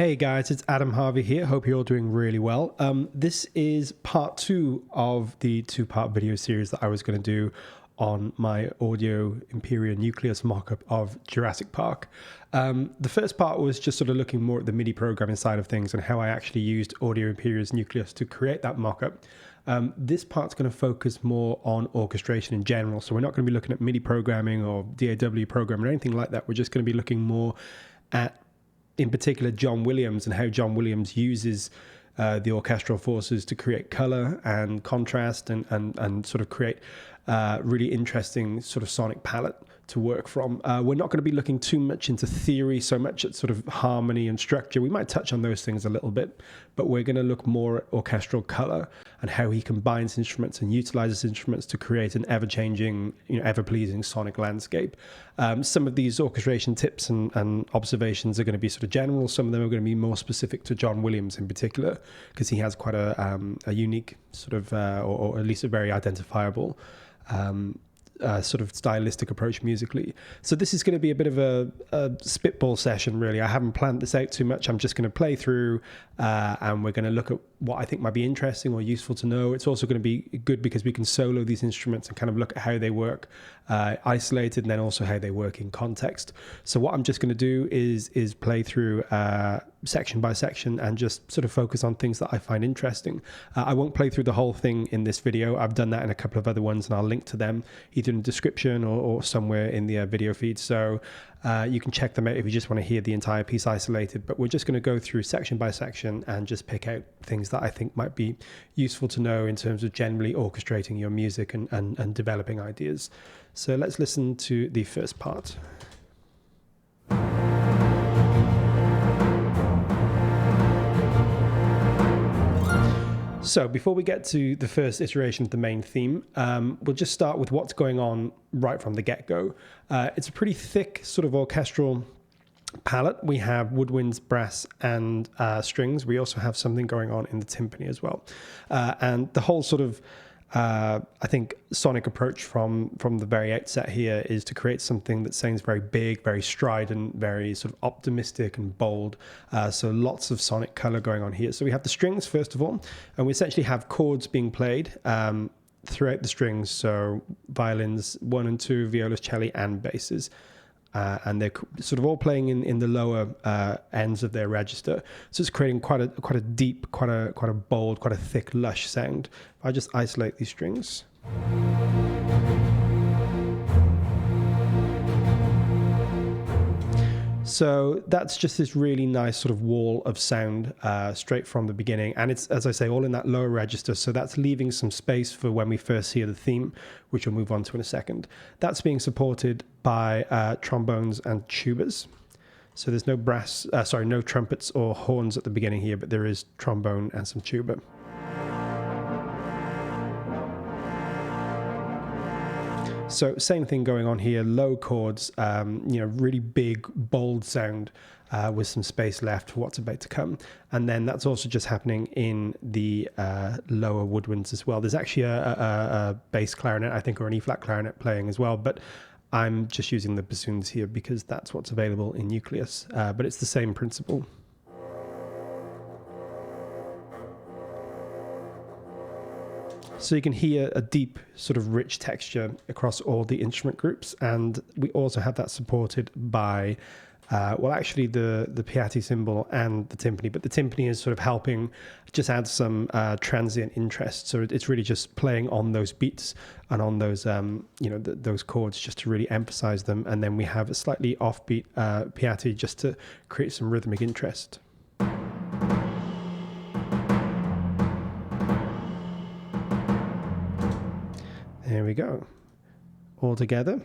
Hey guys, it's Adam Harvey here. Hope you're all doing really well. This is part 2 of the 2-part video series that I was going to do on my audio Imperia NUCLEUS mockup of Jurassic Park. The first part was just sort of looking more at the MIDI programming side of things and how I actually used Audio Imperia's NUCLEUS to create that mockup. This part's going to focus more on orchestration in general. So we're not going to be looking at MIDI programming or DAW programming or anything like that. We're just going to be looking more at, in particular, John Williams and how John Williams uses the orchestral forces to create color and contrast and sort of create really interesting sort of sonic palette to work from. We're not going to be looking too much into theory, so much at sort of harmony and structure. We might touch on those things a little bit, but we're going to look more at orchestral color and how he combines instruments and utilizes instruments to create an ever-changing, ever-pleasing sonic landscape. Some of these orchestration tips and observations are going to be sort of general. Some of them are going to be more specific to John Williams in particular, because he has quite a unique sort of, or at least a very identifiable sort of stylistic approach musically. So this is going to be a bit of a spitball session, really. I haven't planned this out too much. I'm just going to play through and we're going to look at what I think might be interesting or useful to know. It's also going to be good because we can solo these instruments and kind of look at how they work isolated, and then also how they work in context. So what I'm just going to do is play through section by section and just sort of focus on things that I find interesting. I won't play through the whole thing in this video. I've done that in a couple of other ones, and I'll link to them either in the description or somewhere in the video feed. So you can check them out if you just want to hear the entire piece isolated. But we're just going to go through section by section and just pick out things that I think might be useful to know in terms of generally orchestrating your music and developing ideas. So let's listen to the first part. So before we get to the first iteration of the main theme, we'll just start with what's going on right from the get-go. It's a pretty thick sort of orchestral palette. We have woodwinds, brass, and strings. We also have something going on in the timpani as well. And the whole sort of I think sonic approach from the very outset here is to create something that sounds very big, very strident, very sort of optimistic and bold. So lots of sonic color going on here. So we have the strings first of all, and we essentially have chords being played throughout the strings. So violins 1 and 2, violas, cello, and basses. And they're sort of all playing in the lower ends of their register, so it's creating quite a deep, quite a bold, quite a thick, lush sound. If I just isolate these strings, so that's just this really nice sort of wall of sound straight from the beginning, and it's, as I say, all in that lower register, so that's leaving some space for when we first hear the theme, which we'll move on to in a second. That's being supported by trombones and tubas. So there's no no trumpets or horns at the beginning here, but there is trombone and some tuba. So same thing going on here, low chords, really big, bold sound with some space left for what's about to come. And then that's also just happening in the lower woodwinds as well. There's actually a bass clarinet, I think, or an E-flat clarinet playing as well, but I'm just using the bassoons here because that's what's available in NUCLEUS, but it's the same principle. So you can hear a deep sort of rich texture across all the instrument groups, and we also have that supported by, actually the Piatti cymbal and the timpani, but the timpani is sort of helping just add some transient interest. So it's really just playing on those beats and on those, those chords just to really emphasize them. And then we have a slightly offbeat Piatti just to create some rhythmic interest. There we go, all together.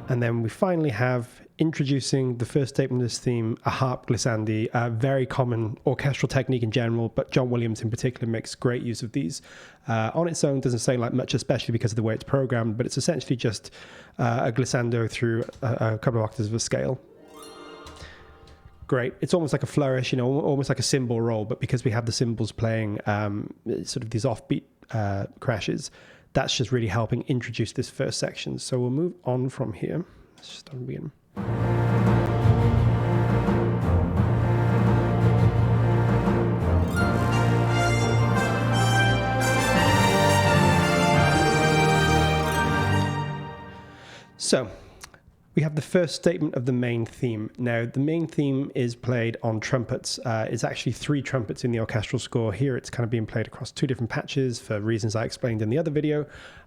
And then we finally have, introducing the first statement of this theme, a harp glissandi, a very common orchestral technique in general, but John Williams in particular makes great use of these. On its own doesn't sound like much, especially because of the way it's programmed, but it's essentially just a glissando through a couple of octaves of a scale. Great. It's almost like a flourish, almost like a cymbal roll, but because we have the cymbals playing sort of these offbeat crashes, that's just really helping introduce this first section. So we'll move on from here. Let's just start again. So we have the first statement of the main theme. Now, the main theme is played on trumpets. It's actually 3 trumpets in the orchestral score. Here it's kind of being played across 2 different patches for reasons I explained in the other video.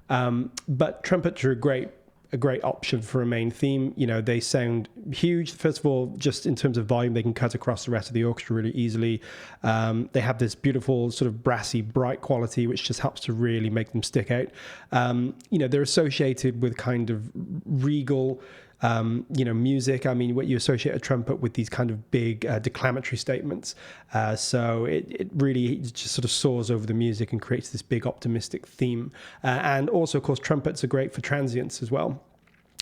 But trumpets are a great option for a main theme. You know, they sound huge. First of all, just in terms of volume, they can cut across the rest of the orchestra really easily. They have this beautiful sort of brassy, bright quality, which just helps to really make them stick out. You know, they're associated with kind of regal, you know, music. I mean, what you associate a trumpet with these kind of big declamatory statements. So it really just sort of soars over the music and creates this big optimistic theme. And also, of course, trumpets are great for transients as well.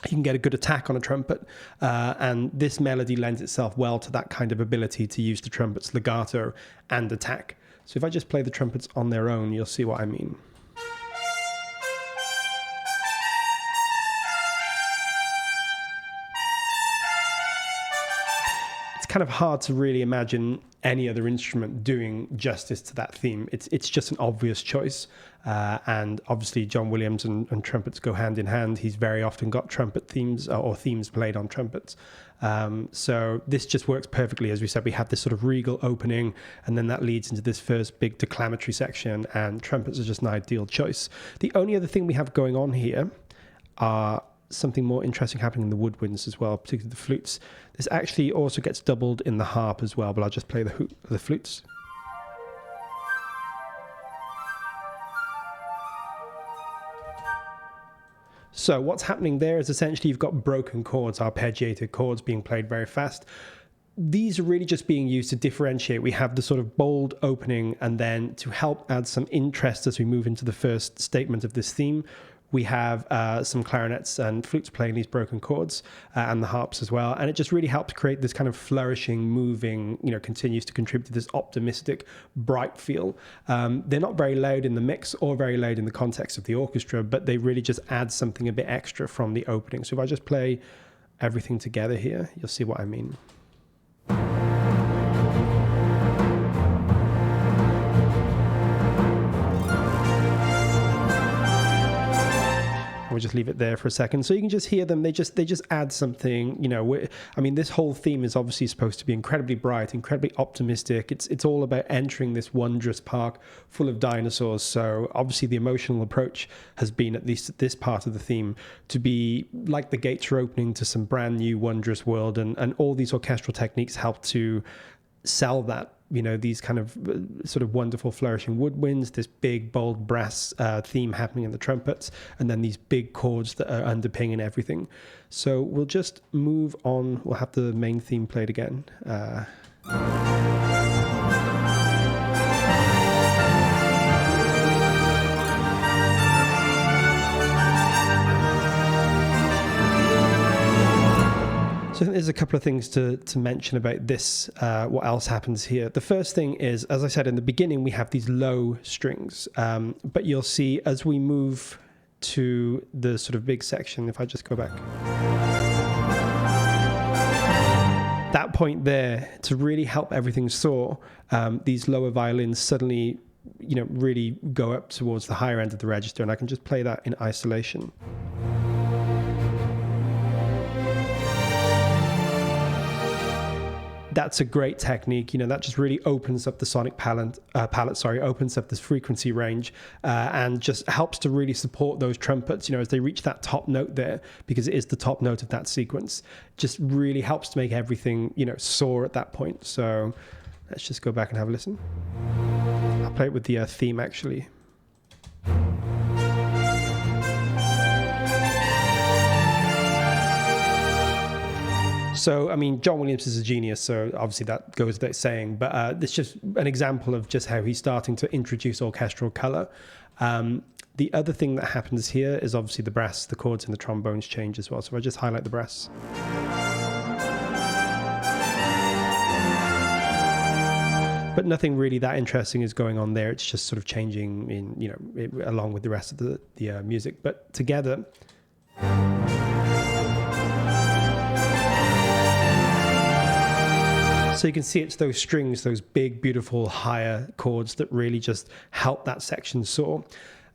You can get a good attack on a trumpet, and this melody lends itself well to that kind of ability to use the trumpet's legato and attack. So if I just play the trumpets on their own, you'll see what I mean. Kind of hard to really imagine any other instrument doing justice to that theme. It's just an obvious choice, and obviously John Williams and trumpets go hand in hand. He's very often got trumpet themes or themes played on trumpets, so this just works perfectly. As we said, we have this sort of regal opening, and then that leads into this first big declamatory section, and trumpets are just an ideal choice. The only other thing we have going on here are something more interesting happening in the woodwinds as well, particularly the flutes. This actually also gets doubled in the harp as well, but I'll just play the flutes. So what's happening there is essentially you've got broken chords, arpeggiated chords being played very fast. These are really just being used to differentiate. We have the sort of bold opening, and then to help add some interest as we move into the first statement of this theme, we have some clarinets and flutes playing these broken chords, and the harps as well. And it just really helps create this kind of flourishing, moving, you know, continues to contribute to this optimistic, bright feel. They're not very loud in the mix or very loud in the context of the orchestra, but they really just add something a bit extra from the opening. So if I just play everything together here, you'll see what I mean. We'll just leave it there for a second, so you can just hear them. They just add something, you know. I mean, this whole theme is obviously supposed to be incredibly bright, incredibly optimistic. It's all about entering this wondrous park full of dinosaurs. So obviously the emotional approach has been, at least at this part of the theme, to be like the gates are opening to some brand new wondrous world, and all these orchestral techniques help to sell that. You know, these kind of sort of wonderful flourishing woodwinds, this big bold brass theme happening in the trumpets, and then these big chords that are underpinning everything. So we'll just move on. We'll have the main theme played again. So I think there's a couple of things to mention about this, what else happens here. The first thing is, as I said in the beginning, we have these low strings, but you'll see as we move to the sort of big section, if I just go back, that point there, to really help everything soar, these lower violins suddenly, you know, really go up towards the higher end of the register, and I can just play that in isolation. That's a great technique. You know, that just really opens up the sonic palette, opens up this frequency range, and just helps to really support those trumpets, you know, as they reach that top note there, because it is the top note of that sequence. Just really helps to make everything, you know, soar at that point. So let's just go back and have a listen. I'll play it with the theme actually. So, I mean, John Williams is a genius, so obviously that goes without saying, but it's just an example of just how he's starting to introduce orchestral color. The other thing that happens here is obviously the brass, the chords and the trombones change as well. So if I just highlight the brass. but nothing really that interesting is going on there. It's just sort of changing along with the rest of the music, but together. So you can see it's those strings, those big, beautiful, higher chords that really just help that section soar.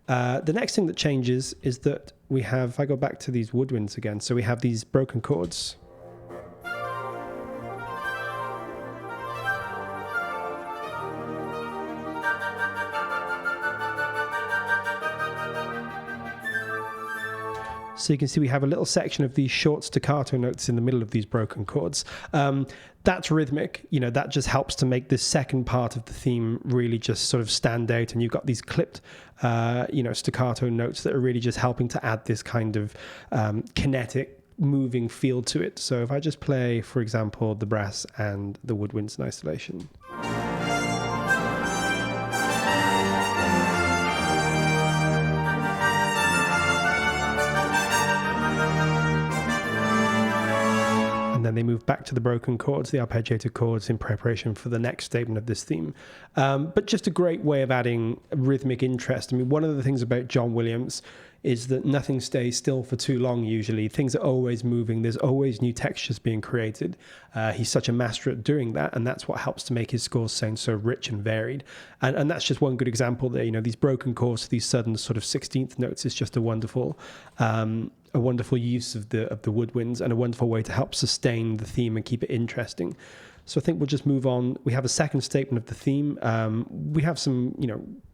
The next thing that changes is that we have, if I go back to these woodwinds again, so we have these broken chords. So you can see we have a little section of these short staccato notes in the middle of these broken chords. That's rhythmic, that just helps to make this second part of the theme really just sort of stand out. And you've got these clipped, staccato notes that are really just helping to add this kind of kinetic, moving feel to it. So if I just play, for example, the brass and the woodwinds in isolation. And then they move back to the broken chords, the arpeggiated chords, in preparation for the next statement of this theme. But just a great way of adding rhythmic interest. I mean, one of the things about John Williams is that nothing stays still for too long usually. Things are always moving. There's always new textures being created. He's such a master at doing that, and that's what helps to make his scores sound so rich and varied. And that's just one good example there. These broken chords, these sudden sort of 16th notes is just a wonderful use of the woodwinds, and a wonderful way to help sustain the theme and keep it interesting. So I think we'll just move on. We have a second statement of the theme. We have some,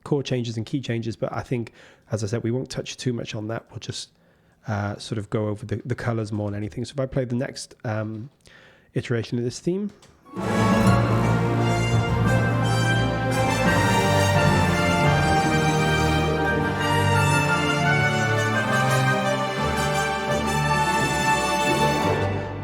chord changes and key changes, but I think, as I said, we won't touch too much on that. We'll just sort of go over the colors more than anything. So if I play the next iteration of this theme.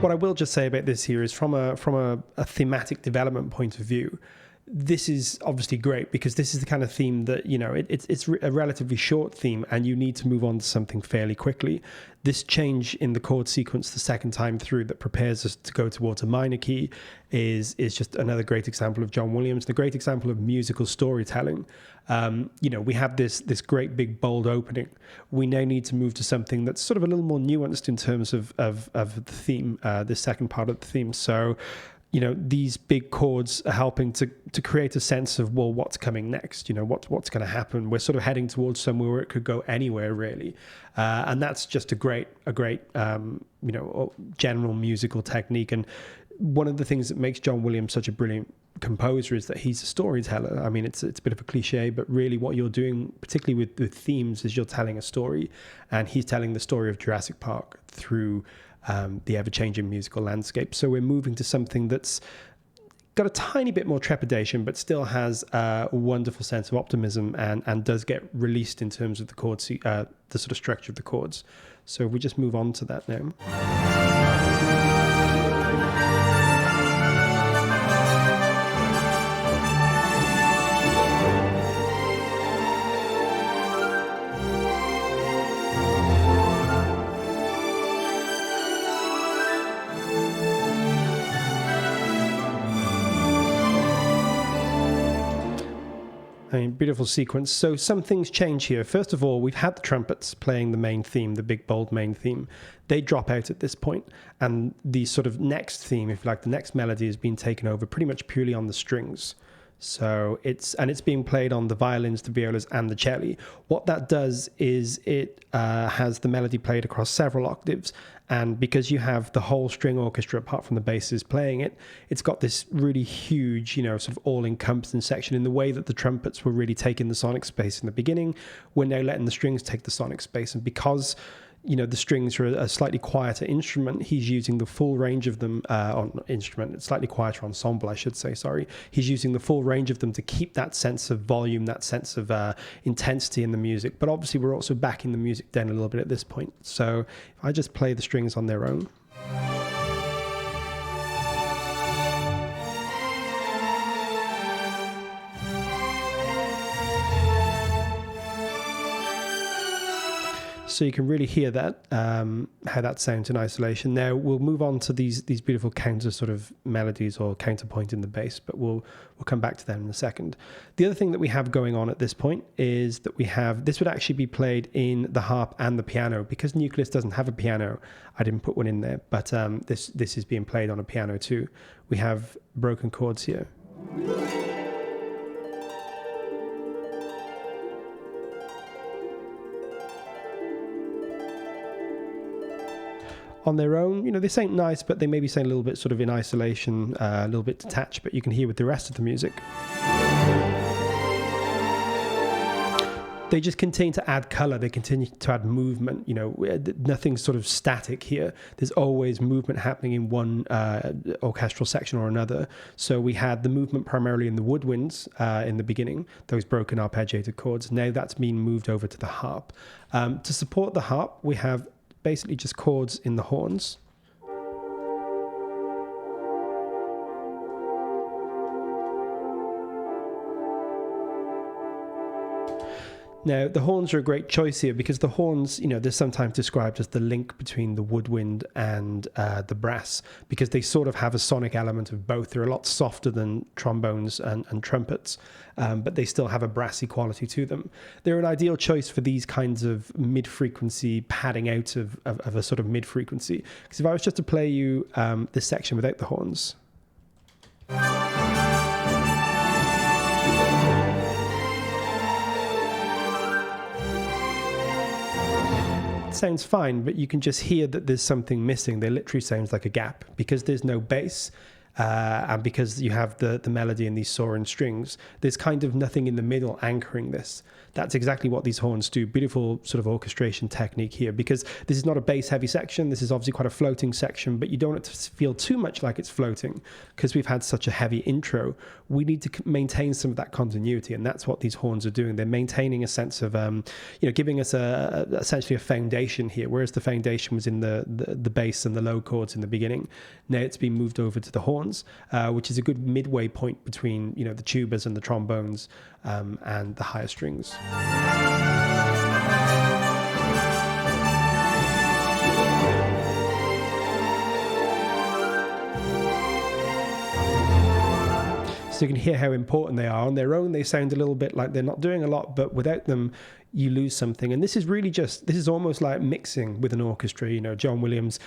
What I will just say about this here is from a thematic development point of view, this is obviously great because this is the kind of theme that, it's a relatively short theme and you need to move on to something fairly quickly. This change in the chord sequence the second time through that prepares us to go towards a minor key is just another great example of John Williams, the great example of musical storytelling. We have this great big bold opening. We now need to move to something that's sort of a little more nuanced in terms of the theme, the second part of the theme. So, these big chords are helping to create a sense of, well, what's coming next? What's going to happen? We're sort of heading towards somewhere where it could go anywhere, really. And that's just a great general musical technique. And one of the things that makes John Williams such a brilliant composer is that he's a storyteller. I mean, it's a bit of a cliche, but really what you're doing, particularly with themes, is you're telling a story, and he's telling the story of Jurassic Park through the ever-changing musical landscape. So we're moving to something that's got a tiny bit more trepidation, but still has a wonderful sense of optimism and does get released in terms of the chords, the sort of structure of the chords. So we just move on to that now. Beautiful sequence. So some things change here. First of all, we've had the trumpets playing the main theme, the big, bold main theme. They drop out at this point, and the sort of next theme, if you like, the next melody has been taken over pretty much purely on the strings. So it's being played on the violins, the violas, and the cello. What that does is it has the melody played across several octaves, and because you have the whole string orchestra apart from the basses playing it, it's got this really huge, sort of all-encompassing section. In the way that the trumpets were really taking the sonic space in the beginning, we're now letting the strings take the sonic space, and because the strings are a slightly quieter instrument, he's using the full range of them slightly quieter ensemble, I should say, sorry. He's using the full range of them to keep that sense of volume, that sense of intensity in the music. But obviously we're also backing the music down a little bit at this point. So if I just play the strings on their own. So you can really hear that, how that sounds in isolation. Now we'll move on to these beautiful counter sort of melodies or counterpoint in the bass, but we'll come back to them in a second. The other thing that we have going on at this point is that we have, this would actually be played in the harp and the piano. Because NUCLEUS doesn't have a piano, I didn't put one in there, but this is being played on a piano too. We have broken chords here. On their own, they sound nice, but they maybe sound a little bit sort of in isolation, a little bit detached, but you can hear with the rest of the music. They just continue to add color. They continue to add movement. Nothing's sort of static here. There's always movement happening in one orchestral section or another. So we had the movement primarily in the woodwinds in the beginning, those broken arpeggiated chords. Now that's been moved over to the harp. To support the harp, we have basically just chords in the horns. Now, the horns are a great choice here because the horns, they're sometimes described as the link between the woodwind and the brass, because they sort of have a sonic element of both. They're a lot softer than trombones and trumpets, but they still have a brassy quality to them. They're an ideal choice for these kinds of mid-frequency padding out of a sort of mid-frequency. Because if I was just to play you this section without the horns, sounds fine, but you can just hear that there's something missing. There literally sounds like a gap because there's no bass, and because you have the melody and these soaring strings. There's kind of nothing in the middle anchoring this. That's exactly what these horns do. Beautiful sort of orchestration technique here, because this is not a bass heavy section. This is obviously quite a floating section, but you don't want to feel too much like it's floating because we've had such a heavy intro. We need to maintain some of that continuity, and that's what these horns are doing. They're maintaining a sense of, giving us essentially a foundation here, whereas the foundation was in the bass and the low chords in the beginning. Now it's been moved over to the horns, which is a good midway point between, the tubas and the trombones and the higher strings. So you can hear how important they are. On their own, they sound a little bit like they're not doing a lot, but without them, you lose something. And this is really this is almost like mixing with an orchestra. John Williams,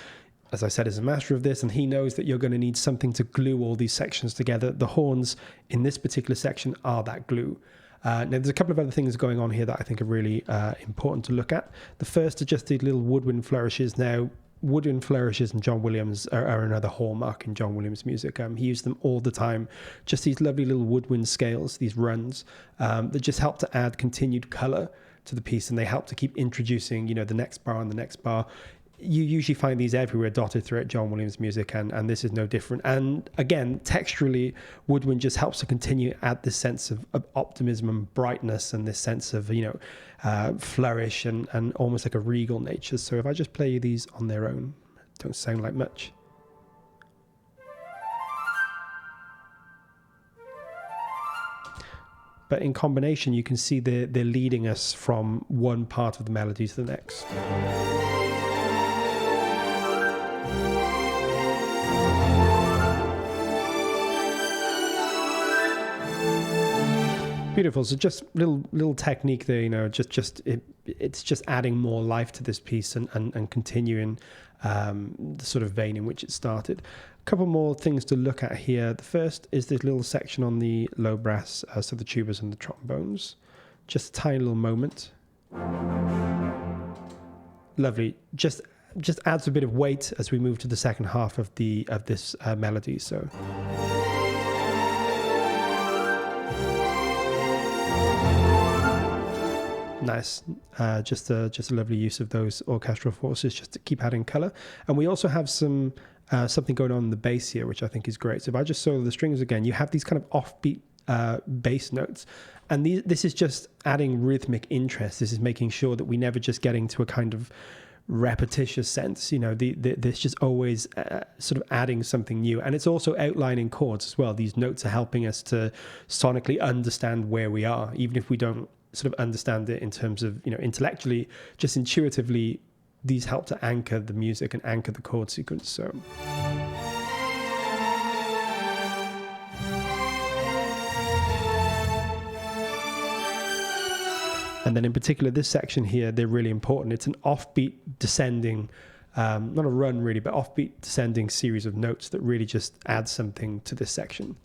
as I said, is a master of this, and he knows that you're going to need something to glue all these sections together. The horns in this particular section are that glue. Now, there's a couple of other things going on here that I think are really important to look at. The first are just these little woodwind flourishes. Now, woodwind flourishes in John Williams are another hallmark in John Williams' music. He used them all the time. Just these lovely little woodwind scales, these runs, that just help to add continued color to the piece, and they help to keep introducing, the next bar and the next bar. You usually find these everywhere dotted throughout John Williams' music, and this is no different. And again, texturally, woodwind just helps to continue to add this sense of optimism and brightness, and this sense of, flourish and almost like a regal nature. So if I just play you these on their own, don't sound like much. But in combination, you can see they're leading us from one part of the melody to the next. Beautiful. So just little technique there, it's just adding more life to this piece and continuing the sort of vein in which it started. A couple more things to look at here. The first is this little section on the low brass, so the tubas and the trombones. Just a tiny little moment. Lovely. Just adds a bit of weight as we move to the second half of this melody. So. Nice. Just a lovely use of those orchestral forces just to keep adding color. And we also have something going on in the bass here, which I think is great. So if I just solo the strings again, you have these kind of offbeat bass notes. And this is just adding rhythmic interest. This is making sure that we never just get into a kind of repetitious sense. There's just always sort of adding something new. And it's also outlining chords as well. These notes are helping us to sonically understand where we are, even if we don't sort of understand it in terms of, intellectually, just intuitively, these help to anchor the music and anchor the chord sequence. So. And then in particular, this section here, they're really important. It's an offbeat descending, not a run really, but offbeat descending series of notes that really just add something to this section.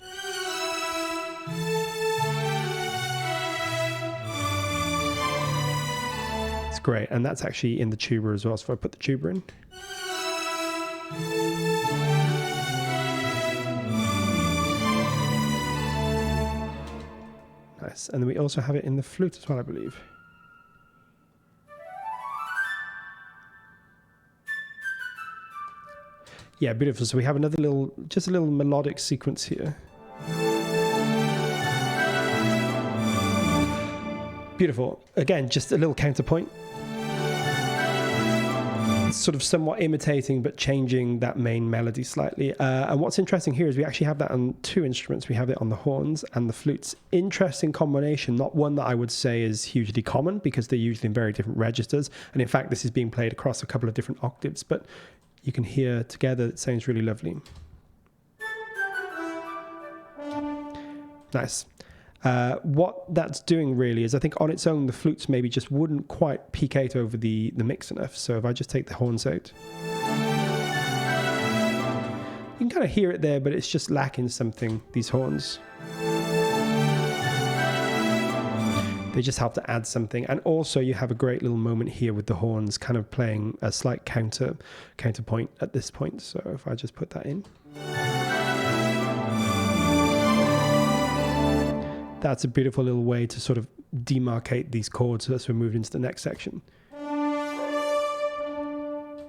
It's great. And that's actually in the tuba as well. So if I put the tuba in. Nice. And then we also have it in the flute as well, I believe. Yeah, beautiful. So we have another just a little melodic sequence here. Beautiful. Again, just a little counterpoint. Sort of somewhat imitating but changing that main melody slightly. And what's interesting here is we actually have that on two instruments. We have it on the horns and the flutes. Interesting combination, not one that I would say is hugely common because they're usually in very different registers. And in fact, this is being played across a couple of different octaves, but you can hear together, it sounds really lovely. Nice. What that's doing really is I think on its own, the flutes maybe just wouldn't quite peak out over the mix enough. So if I just take the horns out, you can kind of hear it there, but it's just lacking something, these horns. They just help to add something. And also you have a great little moment here with the horns kind of playing a slight counterpoint at this point. So if I just put that in. That's a beautiful little way to sort of demarcate these chords as we move into the next section.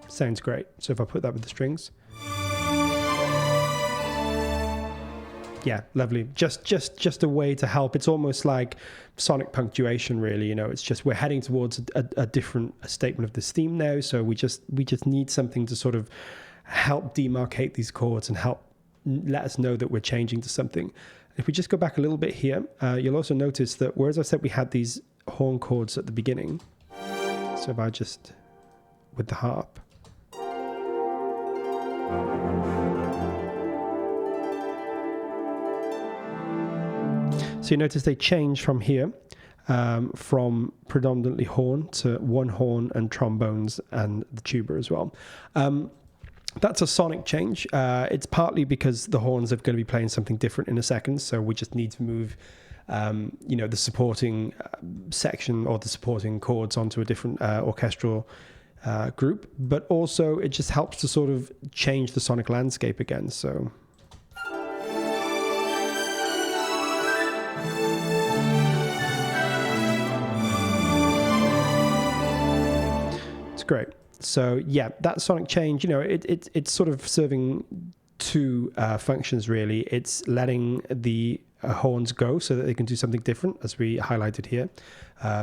Sounds great. So if I put that with the strings. Yeah, lovely. Just a way to help. It's almost like sonic punctuation, really. It's just we're heading towards a different statement of this theme now. So we just need something to sort of help demarcate these chords and help let us know that we're changing to something. If we just go back a little bit here, you'll also notice that whereas I said we had these horn chords at the beginning, so if I just with the harp. So you notice they change from here, from predominantly horn to one horn and trombones and the tuba as well. That's a sonic change. It's partly because the horns are going to be playing something different in a second, so we just need to move, the supporting section or the supporting chords onto a different orchestral group. But also, it just helps to sort of change the sonic landscape again. So. Great. So yeah, that sonic change, it's sort of serving two functions really. It's letting the horns go so that they can do something different, as we highlighted here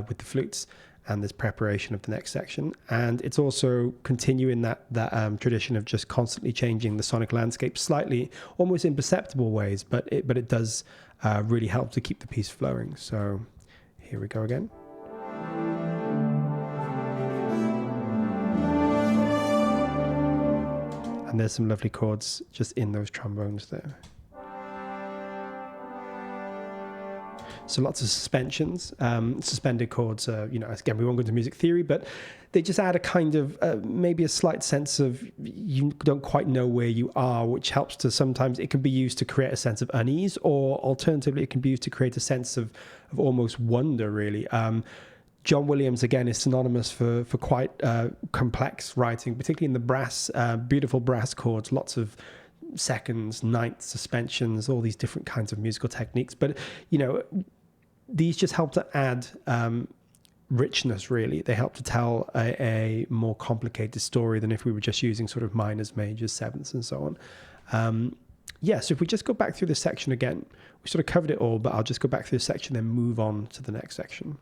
with the flutes and this preparation of the next section. And it's also continuing that tradition of just constantly changing the sonic landscape slightly, almost imperceptible ways, but it does really help to keep the piece flowing. So here we go again. And there's some lovely chords just in those trombones there. So lots of suspensions, suspended chords. Again, we won't go into music theory, but they just add a kind of maybe a slight sense of you don't quite know where you are, which helps to sometimes it can be used to create a sense of unease, or alternatively, it can be used to create a sense of almost wonder, really. John Williams, again, is synonymous for quite complex writing, particularly in the brass, beautiful brass chords, lots of seconds, ninths, suspensions, all these different kinds of musical techniques. But, these just help to add richness, really. They help to tell a more complicated story than if we were just using sort of minors, majors, sevenths, and so on. So if we just go back through this section again, we sort of covered it all, but I'll just go back through this section, then move on to the next section.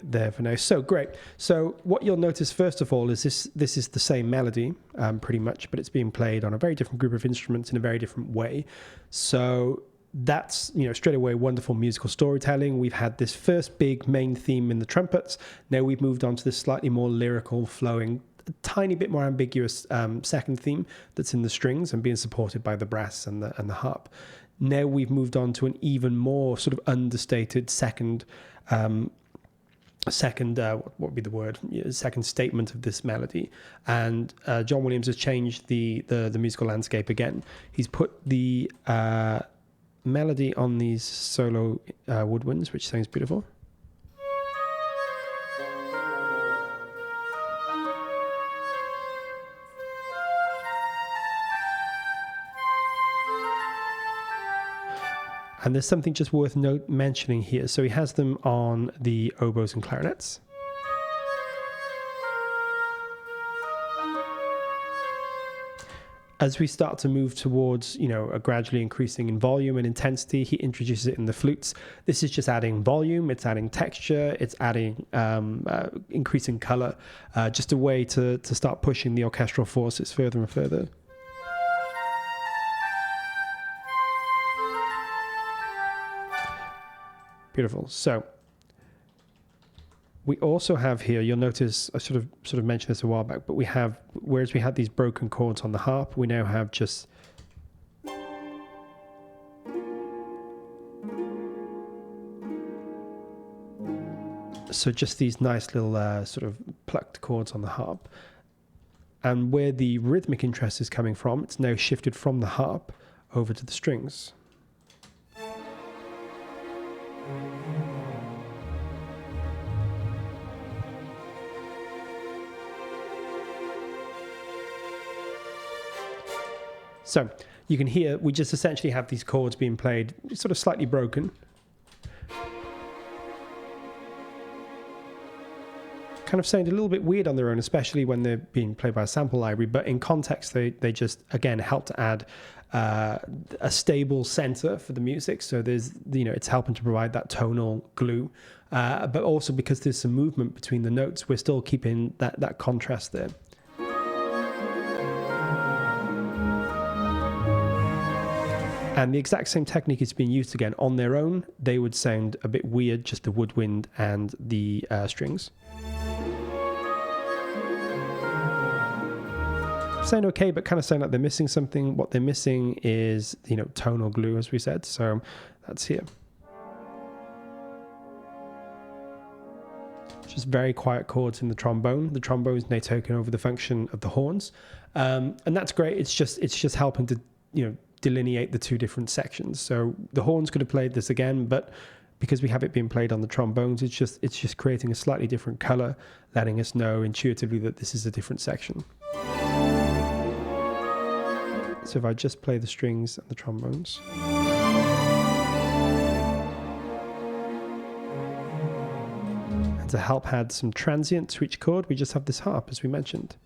there for now. So great. So what you'll notice first of all is this is the same melody pretty much, but it's being played on a very different group of instruments in a very different way. So that's, straight away wonderful musical storytelling. We've had this first big main theme in the trumpets. Now we've moved on to this slightly more lyrical, flowing, a tiny bit more ambiguous second theme that's in the strings and being supported by the brass and the harp. Now we've moved on to an even more sort of understated second what would be the word? Second statement of this melody. And John Williams has changed the musical landscape again. He's put the melody on these solo woodwinds, which sounds beautiful. And there's something just worth mentioning here. So he has them on the oboes and clarinets. As we start to move towards, a gradually increasing in volume and intensity, he introduces it in the flutes. This is just adding volume, it's adding texture, it's adding increasing color, just a way to start pushing the orchestral forces further and further. Beautiful. So we also have here, you'll notice, I sort of mentioned this a while back, but we have, whereas we had these broken chords on the harp, we now have just just these nice little sort of plucked chords on the harp. And where the rhythmic interest is coming from, it's now shifted from the harp over to the strings. So you can hear, we just essentially have these chords being played sort of slightly broken. Kind of sound a little bit weird on their own, especially when they're being played by a sample library, but in context they just, again, help to add a stable center for the music. So there's, it's helping to provide that tonal glue, but also because there's some movement between the notes, we're still keeping that contrast there. And the exact same technique is being used again. On their own, they would sound a bit weird, just the woodwind and the strings. Sound okay, but kind of sound like they're missing something. What they're missing is, tonal glue, as we said. So that's here. Just very quiet chords in the trombone. The trombone is now taking over the function of the horns, and that's great. It's just helping to, delineate the two different sections. So the horns could have played this again, but because we have it being played on the trombones, it's just creating a slightly different color, letting us know intuitively that this is a different section. So if I just play the strings and the trombones. And to help add some transient to each chord, we just have this harp, as we mentioned.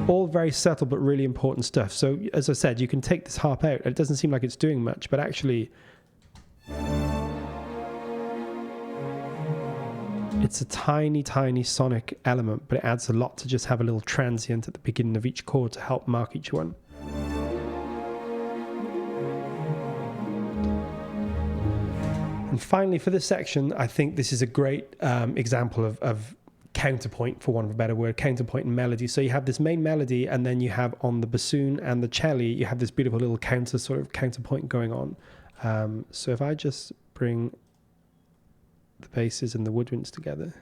All very subtle but really important stuff. So as I said, you can take this harp out. It doesn't seem like it's doing much, but actually it's a tiny, tiny sonic element, but it adds a lot to just have a little transient at the beginning of each chord to help mark each one. And finally, for this section, I think this is a great example of counterpoint, for want of a better word, counterpoint in melody. So you have this main melody, and then you have on the bassoon and the cello, you have this beautiful little counterpoint going on. So if I just bring the basses and the woodwinds together.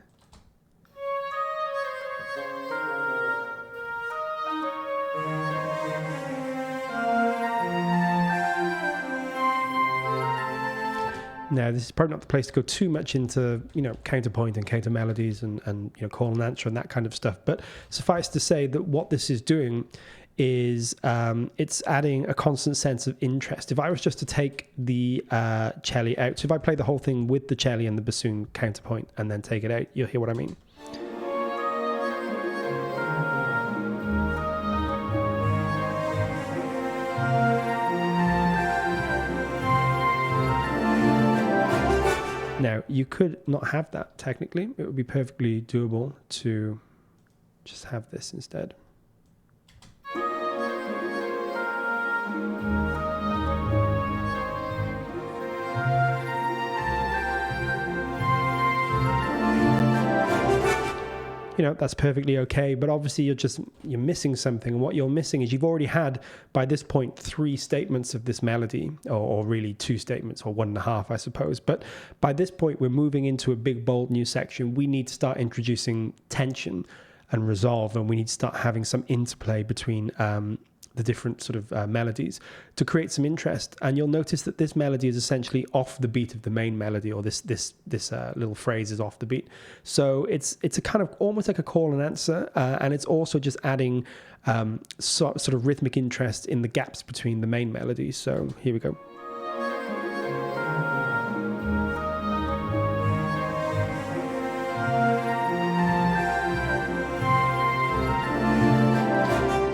Now, this is probably not the place to go too much into, counterpoint and counter melodies and call and answer and that kind of stuff. But suffice to say that what this is doing is it's adding a constant sense of interest. If I was just to take the cello out, so if I play the whole thing with the cello and the bassoon counterpoint and then take it out, you'll hear what I mean. Now, you could not have that technically. It would be perfectly doable to just have this instead. You know, that's perfectly okay, but obviously you're missing something. And what you're missing is you've already had, by this point, 3 statements of this melody, or really 2 statements, or 1.5, I suppose. But by this point, we're moving into a big, bold new section. We need to start introducing tension and resolve, and we need to start having some interplay between the different sort of melodies to create some interest. And you'll notice that this melody is essentially off the beat of the main melody, or this little phrase is off the beat. So it's a kind of almost like a call and answer, and it's also just adding sort of rhythmic interest in the gaps between the main melodies. So here we go.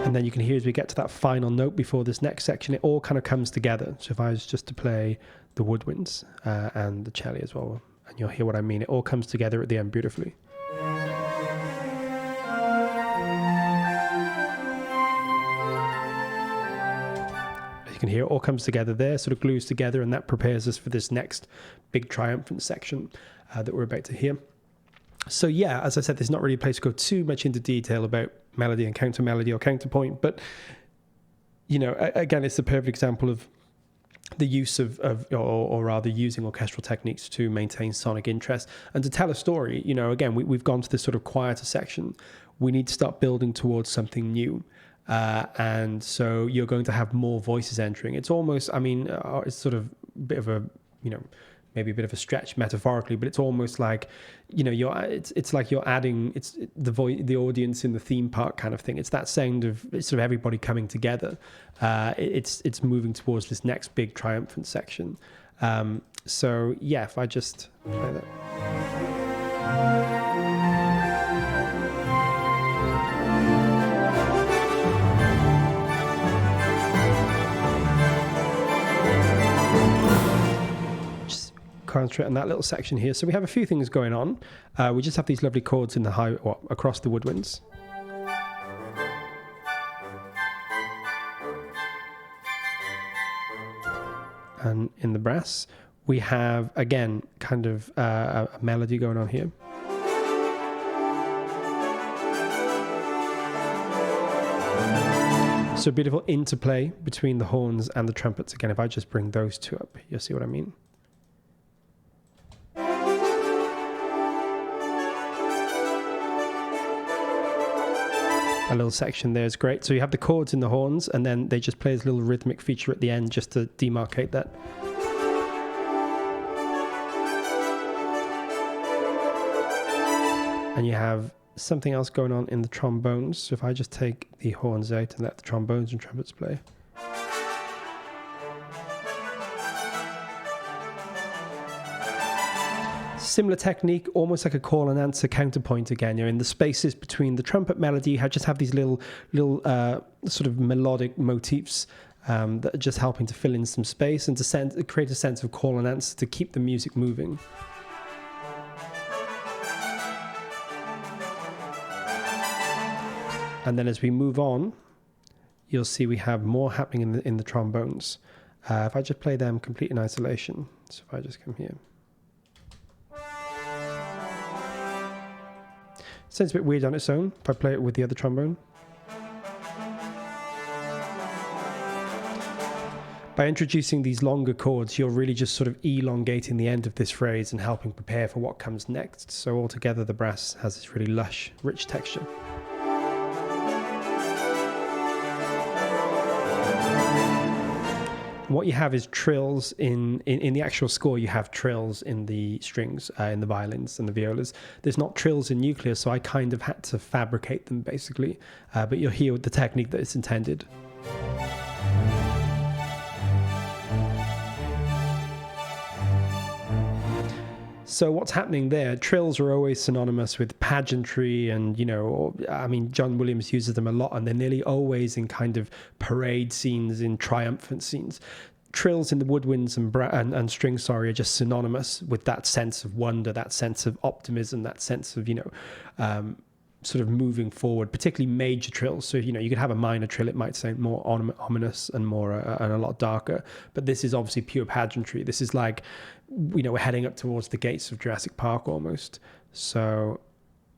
And then you can hear as we get to that final note before this next section, it all kind of comes together. So if I was just to play the woodwinds and the cello as well, and you'll hear what I mean, it all comes together at the end beautifully. As you can hear, it all comes together there, sort of glues together, and that prepares us for this next big triumphant section that we're about to hear. So yeah, as I said, there's not really a place to go too much into detail about melody and counter melody or counterpoint, but you know, again, it's the perfect example of the use of or rather using orchestral techniques to maintain sonic interest and to tell a story. You know, again, we've gone to this sort of quieter section. We need to start building towards something new. And so you're going to have more voices entering. It's almost, I mean, it's sort of a bit of a, you know, maybe a bit of a stretch metaphorically, but it's almost like, you know, it's like you're adding, it's the audience in the theme park kind of thing. It's that sound of sort of everybody coming together. It's moving towards this next big triumphant section. So yeah, if I just play that. Concentrate on that little section here. So we have a few things going on. We just have these lovely chords in the high, across the woodwinds. And in the brass, we have, again, kind of a melody going on here. So beautiful interplay between the horns and the trumpets. Again, if I just bring those two up, you'll see what I mean. A little section there is great. So you have the chords in the horns, and then they just play this little rhythmic feature at the end just to demarcate that. And you have something else going on in the trombones. So if I just take the horns out and let the trombones and trumpets play. Similar technique, almost like a call and answer counterpoint again. You're in the spaces between the trumpet melody. You just have these little sort of melodic motifs that are just helping to fill in some space and to create a sense of call and answer to keep the music moving. And then as we move on, you'll see we have more happening in the trombones. If I just play them complete in isolation, so if I just come here. Sounds a bit weird on its own if I play it with the other trombone. By introducing these longer chords, you're really just sort of elongating the end of this phrase and helping prepare for what comes next. So altogether, the brass has this really lush, rich texture. What you have is trills in the actual score. You have trills in the strings, in the violins and the violas. There's not trills in NUCLEUS, so I kind of had to fabricate them basically. But you'll hear the technique that it's intended. So what's happening there? Trills are always synonymous with pageantry and, you know, I mean, John Williams uses them a lot, and they're nearly always in kind of parade scenes, in triumphant scenes. trills in the woodwinds and strings, sorry, are just synonymous with that sense of wonder, that sense of optimism, that sense of, sort of moving forward, particularly major trills. So, you could have a minor trill, it might sound more ominous and more and a lot darker. But this is obviously pure pageantry. This is like, we're heading up towards the gates of Jurassic Park almost. So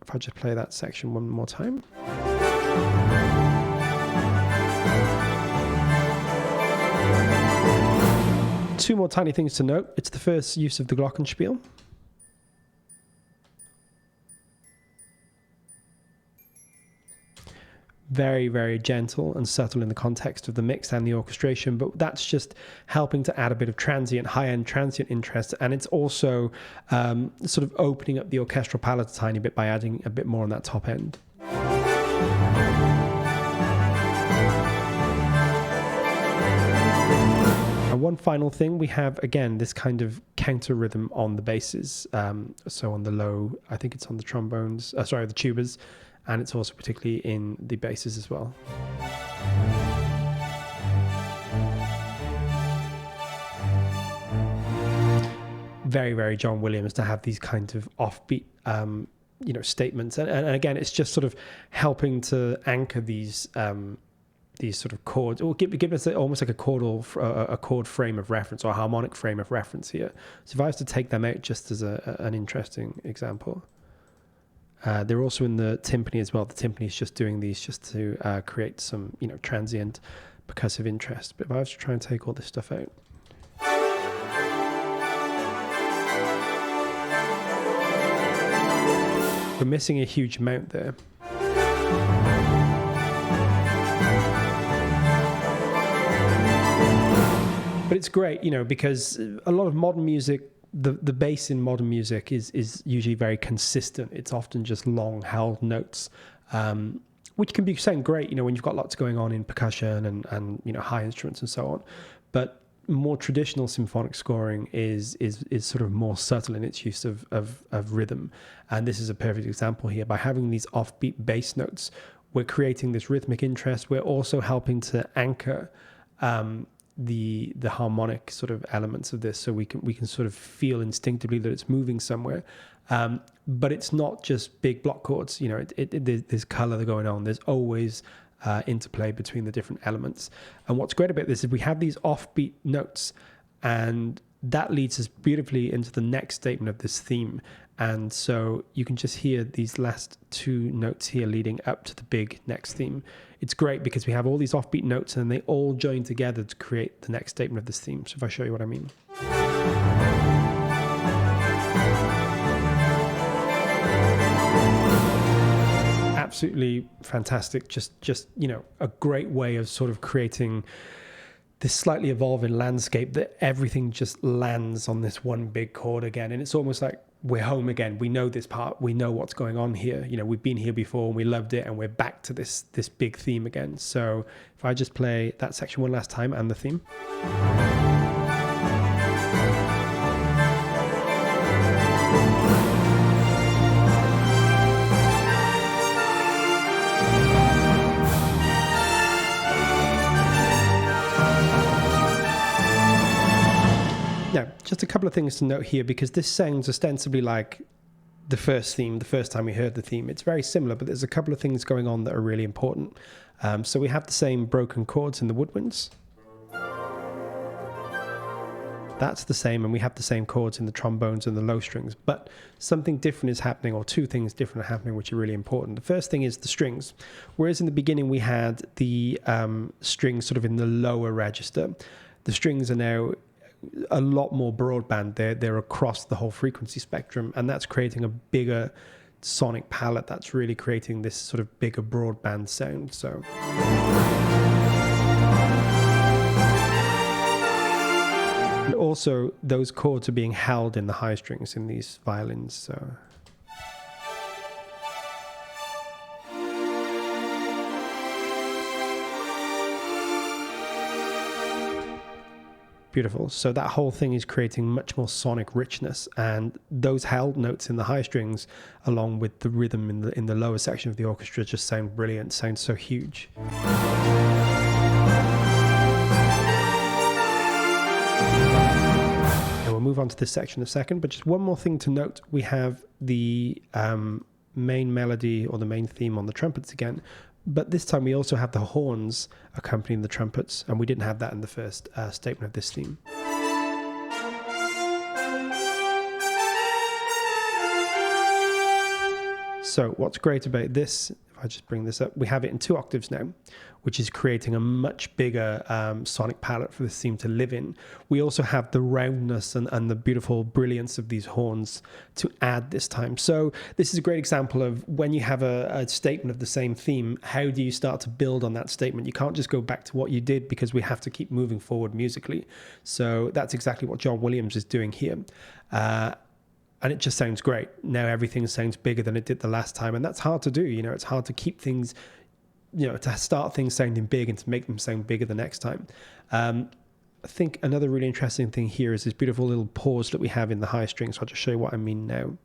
if I just play that section one more time. Two more tiny things to note. It's the first use of the glockenspiel. Very, very gentle and subtle in the context of the mix and the orchestration, but that's just helping to add a bit of high-end transient interest, and it's also sort of opening up the orchestral palette a tiny bit by adding a bit more on that top end. And one final thing, we have, again, this kind of counter rhythm on the basses. So on the low, I think it's on the trombones, the tubas, and it's also particularly in the basses as well. Very, very John Williams to have these kinds of offbeat, statements. And again, it's just sort of helping to anchor these sort of chords, or give us almost like a chord frame of reference, or a harmonic frame of reference here. So if I was to take them out just as an interesting example. They're also in the timpani as well. The timpani is just doing these just to create some, transient percussive interest. But if I was to try and take all this stuff out. We're missing a huge amount there. But it's great, because a lot of modern music, the bass in modern music is usually very consistent. It's often just long held notes, which can be sound great, when you've got lots going on in percussion and high instruments and so on. But more traditional symphonic scoring is sort of more subtle in its use of rhythm. And this is a perfect example here. By having these offbeat bass notes, we're creating this rhythmic interest. We're also helping to anchor the harmonic sort of elements of this, so we can sort of feel instinctively that it's moving somewhere, but it's not just big block chords. There's color going on. There's always interplay between the different elements. And what's great about this is we have these offbeat notes, and that leads us beautifully into the next statement of this theme. And so you can just hear these last two notes here leading up to the big next theme. It's great because we have all these offbeat notes and they all join together to create the next statement of this theme. So if I show you what I mean. Absolutely fantastic. Just a great way of sort of creating this slightly evolving landscape that everything just lands on this one big chord again. And it's almost like we're home again. We know this part. We know what's going on here. We've been here before and we loved it, and we're back to this big theme again. So if I just play that section one last time and the theme. Yeah, just a couple of things to note here, because this sounds ostensibly like the first theme, the first time we heard the theme. It's very similar, but there's a couple of things going on that are really important. So we have the same broken chords in the woodwinds. That's the same, and we have the same chords in the trombones and the low strings, but something different is happening, or two things different are happening, which are really important. The first thing is the strings. Whereas in the beginning we had the strings sort of in the lower register, the strings are now a lot more broadband. They're across the whole frequency spectrum, and that's creating a bigger sonic palette. That's really creating this sort of bigger broadband sound. So and also those chords are being held in the high strings in these violins. So beautiful. So that whole thing is creating much more sonic richness, and those held notes in the high strings along with the rhythm in the lower section of the orchestra just sound brilliant, sound so huge. move on to this section in a second, but just one more thing to note. We have the main melody or the main theme on the trumpets again, but this time we also have the horns accompanying the trumpets, and we didn't have that in the first statement of this theme. So what's great about this, if I just bring this up, we have it in 2 octaves now, which is creating a much bigger sonic palette for this theme to live in. We also have the roundness and the beautiful brilliance of these horns to add this time. So this is a great example of when you have a statement of the same theme, how do you start to build on that statement? You can't just go back to what you did, because we have to keep moving forward musically. So that's exactly what John Williams is doing here. And it just sounds great. Now everything sounds bigger than it did the last time. And that's hard to do. You know, it's hard to keep things, you know, to start things sounding big and to make them sound bigger the next time. I think another really interesting thing here is this beautiful little pause that we have in the high strings. So I'll just show you what I mean now.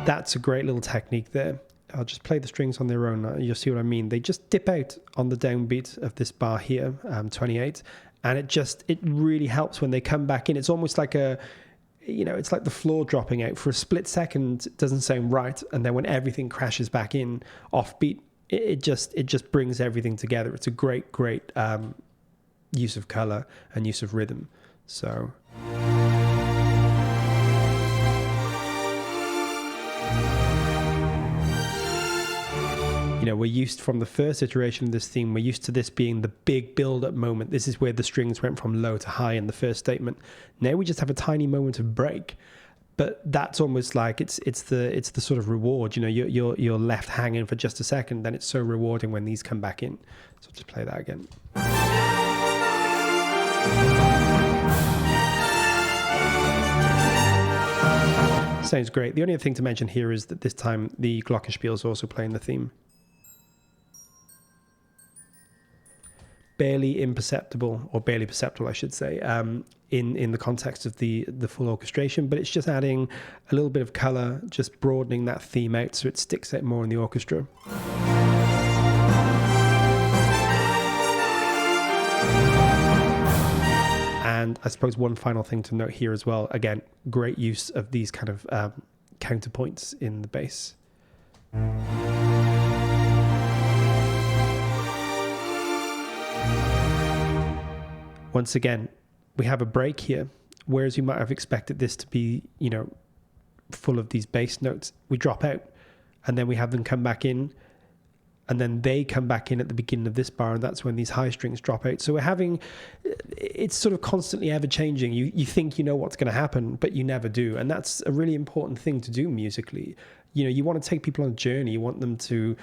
That's a great little technique there. I'll just play the strings on their own. You'll see what I mean. They just dip out on the downbeat of this bar here, 28, and it really helps when they come back in. It's almost like it's like the floor dropping out for a split second. It doesn't sound right, and then when everything crashes back in off beat, it just brings everything together. It's a great use of color and use of rhythm. So. You know, we're used from the first iteration of this theme, we're used to this being the big build-up moment. This is where the strings went from low to high in the first statement. Now we just have a tiny moment of break, but that's almost like it's the sort of reward. You know, you're left hanging for just a second. Then it's so rewarding when these come back in. So I'll just play that again. Sounds great. The only other thing to mention here is that this time the glockenspiel is also playing the theme. Barely imperceptible, or barely perceptible, I should say, in the context of the full orchestration, but it's just adding a little bit of color, just broadening that theme out so it sticks out more in the orchestra. And I suppose one final thing to note here as well, again, great use of these kind of counterpoints in the bass. Once again, we have a break here, whereas you might have expected this to be, you know, full of these bass notes. We drop out, and then we have them come back in, and then they come back in at the beginning of this bar, and that's when these high strings drop out. So we're having, it's sort of constantly ever changing. You think you know what's going to happen, but you never do. And that's a really important thing to do musically. You know, you want to take people on a journey. You want them to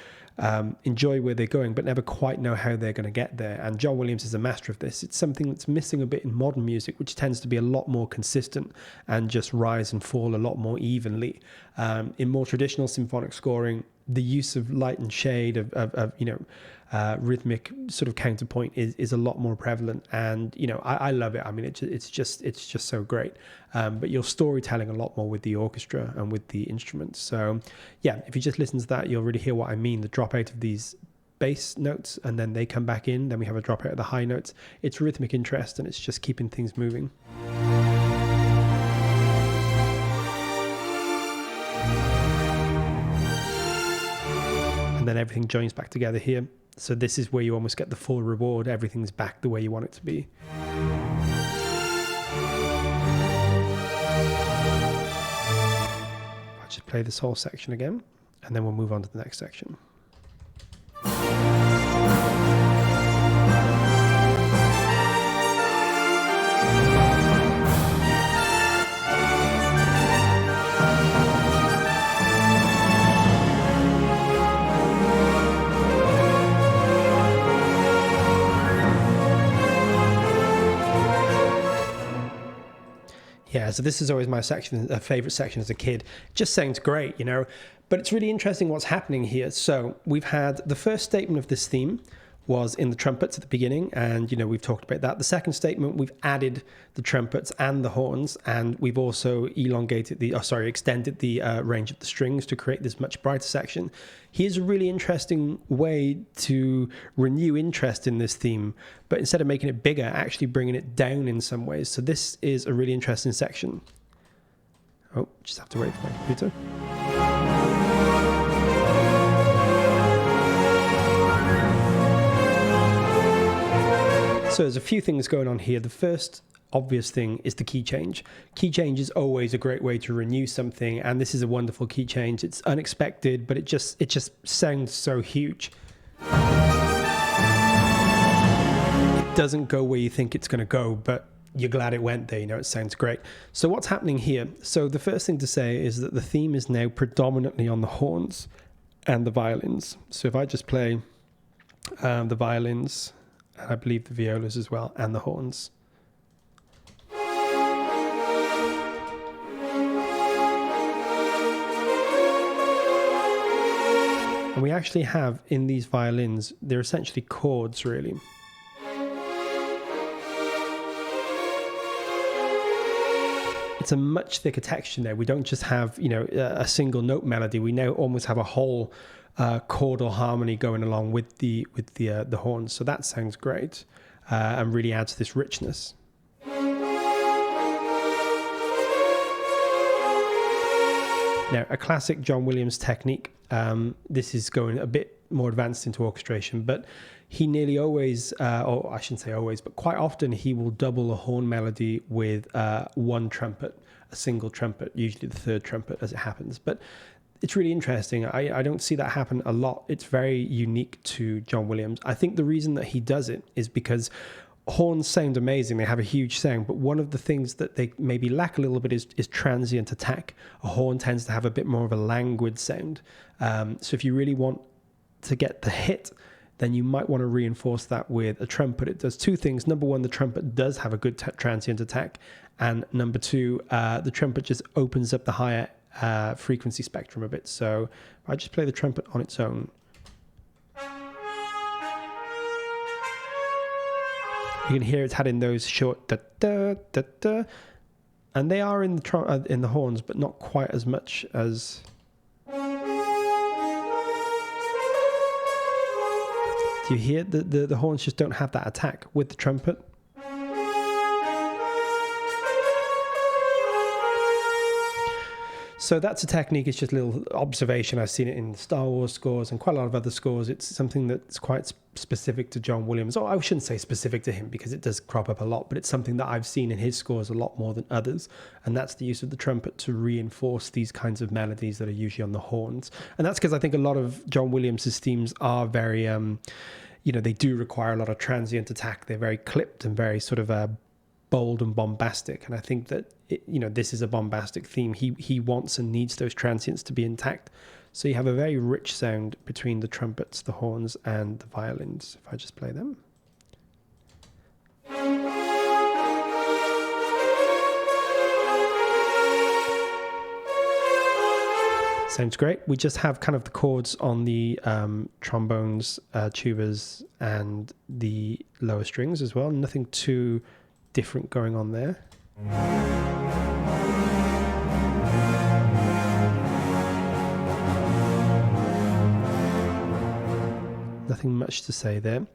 enjoy where they're going, but never quite know how they're going to get there. And John Williams is a master of this. It's something that's missing a bit in modern music, which tends to be a lot more consistent and just rise and fall a lot more evenly. In more traditional symphonic scoring, the use of light and shade of rhythmic sort of counterpoint is a lot more prevalent, and you know I love it. I mean it's just so great. But you're storytelling a lot more with the orchestra and with the instruments. So yeah, if you just listen to that, you'll really hear what I mean. The drop out of these bass notes, and then they come back in. Then we have a drop out of the high notes. It's rhythmic interest, and it's just keeping things moving. And then everything joins back together here. So this is where you almost get the full reward. Everything's back the way you want it to be. I'll just play this whole section again, and then we'll move on to the next section. Yeah, so this is always my favorite section as a kid. It just sounds great, you know, but it's really interesting what's happening here. So we've had the first statement of this theme was in the trumpets at the beginning, and we've talked about that. The second statement, we've added the trumpets and the horns, and we've also extended the range of the strings to create this much brighter section. Here's a really interesting way to renew interest in this theme, but instead of making it bigger, actually bringing it down in some ways. So this is a really interesting section. Oh, just have to wait for my computer. So there's a few things going on here. The first obvious thing is the key change. Key change is always a great way to renew something, and this is a wonderful key change. It's unexpected, but it just sounds so huge. It doesn't go where you think it's going to go, but you're glad it went there. It sounds great. So what's happening here? So the first thing to say is that the theme is now predominantly on the horns and the violins. So if I just play the violins, and I believe the violas as well, and the horns. And we actually have in these violins, they're essentially chords, really. It's a much thicker texture now. We don't just have, a single note melody. We now almost have a whole chordal harmony going along with the horns. So that sounds great and really adds this richness. Now, a classic John Williams technique. This is going a bit more advanced into orchestration, but he nearly always, or I shouldn't say always, but quite often he will double a horn melody with one trumpet, a single trumpet, usually the third trumpet as it happens. But it's really interesting. I don't see that happen a lot. It's very unique to John Williams. I think the reason that he does it is because horns sound amazing. They have a huge sound, but one of the things that they maybe lack a little bit is transient attack. A horn tends to have a bit more of a languid sound. So if you really want to get the hit, then you might want to reinforce that with a trumpet. It does two things. Number one, the trumpet does have a good transient attack. And number two, the trumpet just opens up the higher frequency spectrum a bit. So if I just play the trumpet on its own, you can hear it's had in those short da da da da, and they are in the horns, but not quite as much as. Do you hear the horns just don't have that attack with the trumpet? So that's a technique. It's just a little observation. I've seen it in Star Wars scores and quite a lot of other scores. It's something that's quite specific to John Williams. Oh, I shouldn't say specific to him because it does crop up a lot, but it's something that I've seen in his scores a lot more than others. And that's the use of the trumpet to reinforce these kinds of melodies that are usually on the horns. And that's because I think a lot of John Williams's themes are very, they do require a lot of transient attack. They're very clipped and very sort of bold and bombastic, and I think that this is a bombastic theme. He wants and needs those transients to be intact, so you have a very rich sound between the trumpets, the horns, and the violins. If I just play them, sounds great. We just have kind of the chords on the trombones, tubas, and the lower strings as well. Nothing too different going on there. Nothing much to say there.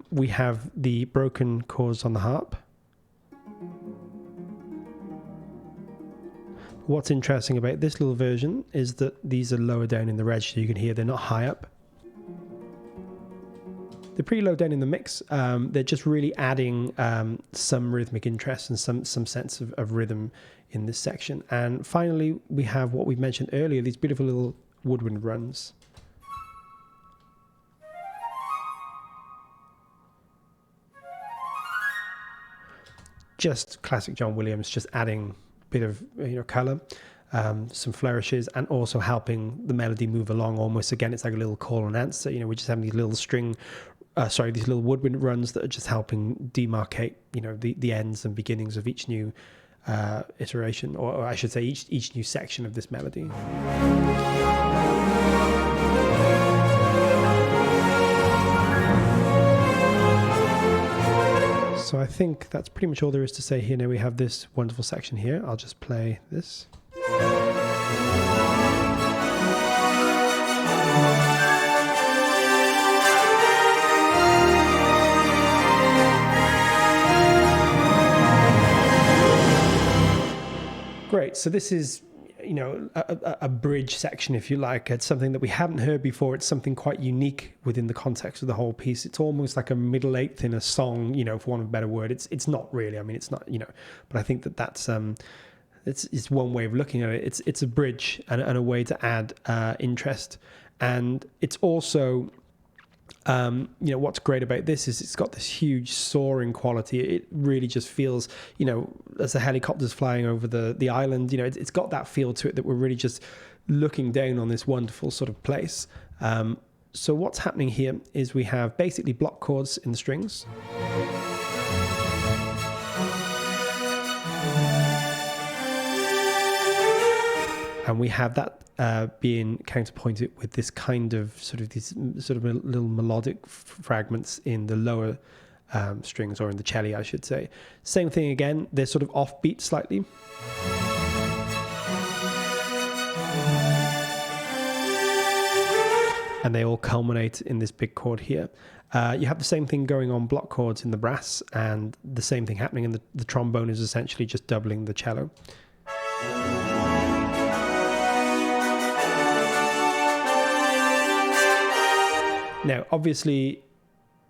We have the broken chords on the harp. What's interesting about this little version is that these are lower down in the register. You can hear they're not high up. They're pretty low down in the mix. They're just really adding some rhythmic interest and some sense of rhythm in this section. And finally, we have what we mentioned earlier, these beautiful little woodwind runs. Just classic John Williams, just adding a bit of color, some flourishes, and also helping the melody move along almost. Again, it's like a little call and answer. We're just having these little these little woodwind runs that are just helping demarcate, the ends and beginnings of each new iteration, or I should say each new section of this melody. So I think that's pretty much all there is to say here. Now we have this wonderful section here. I'll just play this. Great. So this is, you know, a bridge section, if you like. It's something that we haven't heard before. It's something quite unique within the context of the whole piece. It's almost like a middle eighth in a song, you know, for want of a better word. It's not really. I mean, it's not, you know, but I think that's it's one way of looking at it. It's a bridge and a way to add interest, and it's also. You know, what's great about this is it's got this huge soaring quality. It really just feels, you know, as the helicopter's flying over the island, you know, it's got that feel to it that we're really just looking down on this wonderful sort of place. So what's happening here is we have basically block chords in the strings. And we have that being counterpointed with this kind of these little melodic fragments in the lower strings, or in the cello, I should say. Same thing again, they're sort of offbeat slightly. And they all culminate in this big chord here. You have the same thing going on block chords in the brass, and the same thing happening in the trombone is essentially just doubling the cello. Now, obviously,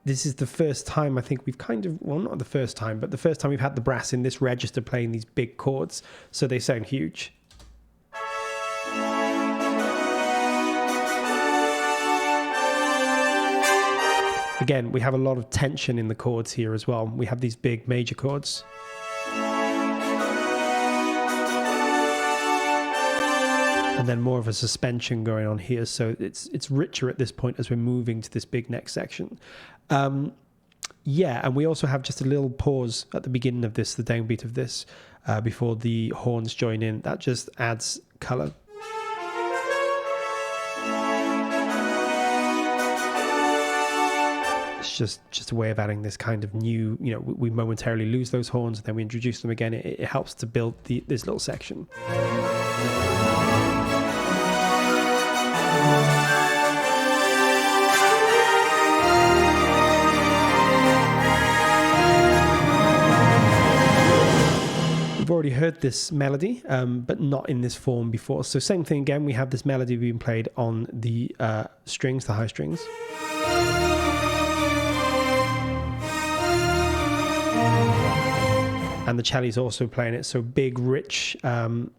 this is the first time I think we've well, not the first time, but the first time we've had the brass in this register playing these big chords, so they sound huge. Again, we have a lot of tension in the chords here as well. We have these big major chords. And then more of a suspension going on here. So it's richer at this point as we're moving to this big next section. Yeah, and we also have just a little pause at the beginning of this, the downbeat of this, before the horns join in. That just adds color. It's just a way of adding this kind of new, you know, we momentarily lose those horns and then we introduce them again. It helps to build this little section. We've already heard this melody, but not in this form before. So same thing again, we have this melody being played on the strings, the high strings. And the cello is also playing it, so big, rich,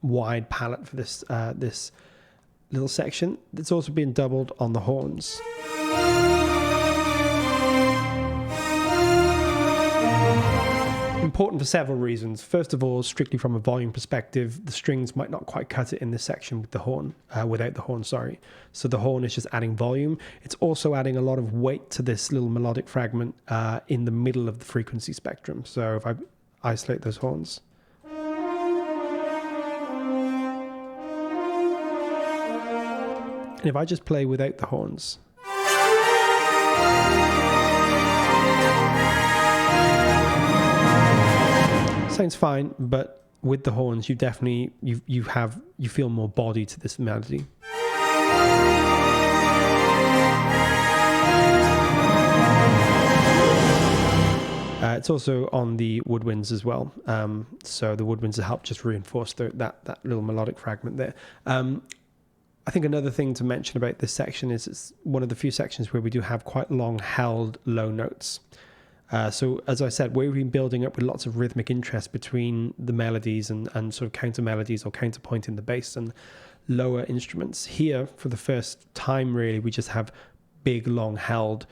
wide palette for this this little section. It's also being doubled on the horns. Important for several reasons. First of all, strictly from a volume perspective, the strings might not quite cut it in this section with the horn, without the horn, sorry. So the horn is just adding volume. It's also adding a lot of weight to this little melodic fragment in the middle of the frequency spectrum. So if I isolate those horns. And if I just play without the horns. Sounds fine, but with the horns, you definitely you feel more body to this melody. It's also on the woodwinds as well, so the woodwinds help just reinforce that little melodic fragment there. I think another thing to mention about this section is it's one of the few sections where we do have quite long held low notes. So as I said, we've been building up with lots of rhythmic interest between the melodies and sort of counter melodies or counterpoint in the bass and lower instruments. Here, for the first time really, we just have big, long held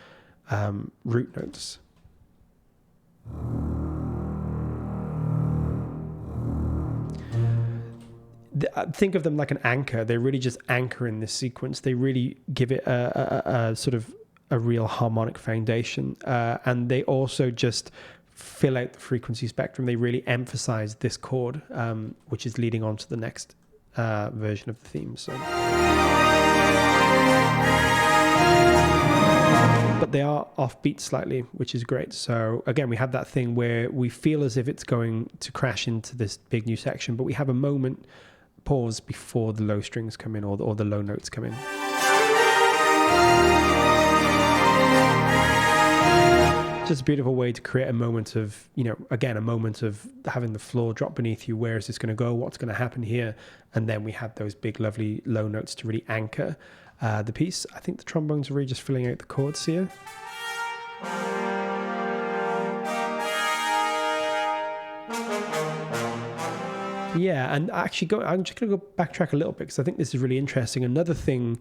root notes. Think of them like an anchor. They really just anchor in this sequence. They really give it a sort of a real harmonic foundation, and they also just fill out the frequency spectrum. They really emphasize this chord, which is leading on to the next version of the theme. So, but they are offbeat slightly, which is great. So again, we have that thing where we feel as if it's going to crash into this big new section, but we have a moment pause before the low strings come in, or the low notes come in. Just a beautiful way to create a moment of, again, a moment of having the floor drop beneath you. Where is this going to go? What's going to happen here? And then we have those big, lovely low notes to really anchor the piece. I think the trombones are really just filling out the chords here. Yeah, and actually, I'm just going to go backtrack a little bit because I think this is really interesting. Another thing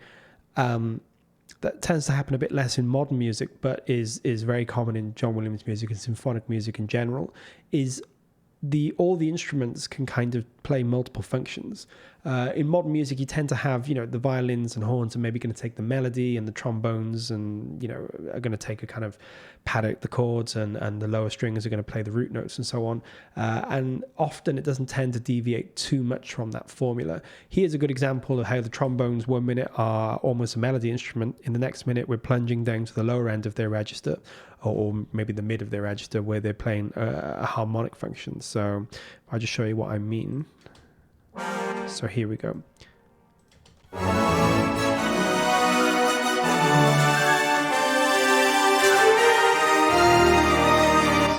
that tends to happen a bit less in modern music, but is very common in John Williams music and symphonic music in general, is all the instruments can kind of play multiple functions. In modern music, you tend to have, the violins and horns are maybe going to take the melody, and the trombones and, are going to take a kind of pad out the chords, and the lower strings are going to play the root notes and so on. And often it doesn't tend to deviate too much from that formula. Here's a good example of how the trombones 1 minute are almost a melody instrument. In the next minute, we're plunging down to the lower end of their register, or maybe the mid of their register, where they're playing a harmonic function. So I'll just show you what I mean. So here we go. So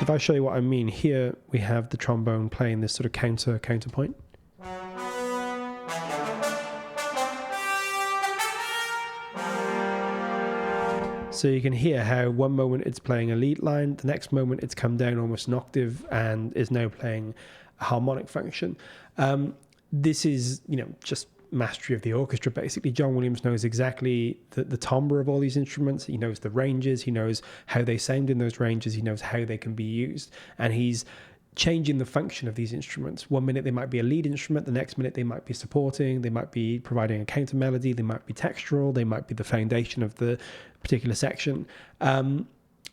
if I show you what I mean, here we have the trombone playing this sort of counterpoint. So you can hear how one moment it's playing a lead line, the next moment it's come down almost an octave and is now playing a harmonic function. This is, just mastery of the orchestra, basically. John Williams knows exactly the timbre of all these instruments. He knows the ranges. He knows how they sound in those ranges. He knows how they can be used. And he's changing the function of these instruments. 1 minute they might be a lead instrument, the next minute they might be supporting, they might be providing a counter melody, they might be textural, they might be the foundation of the particular section.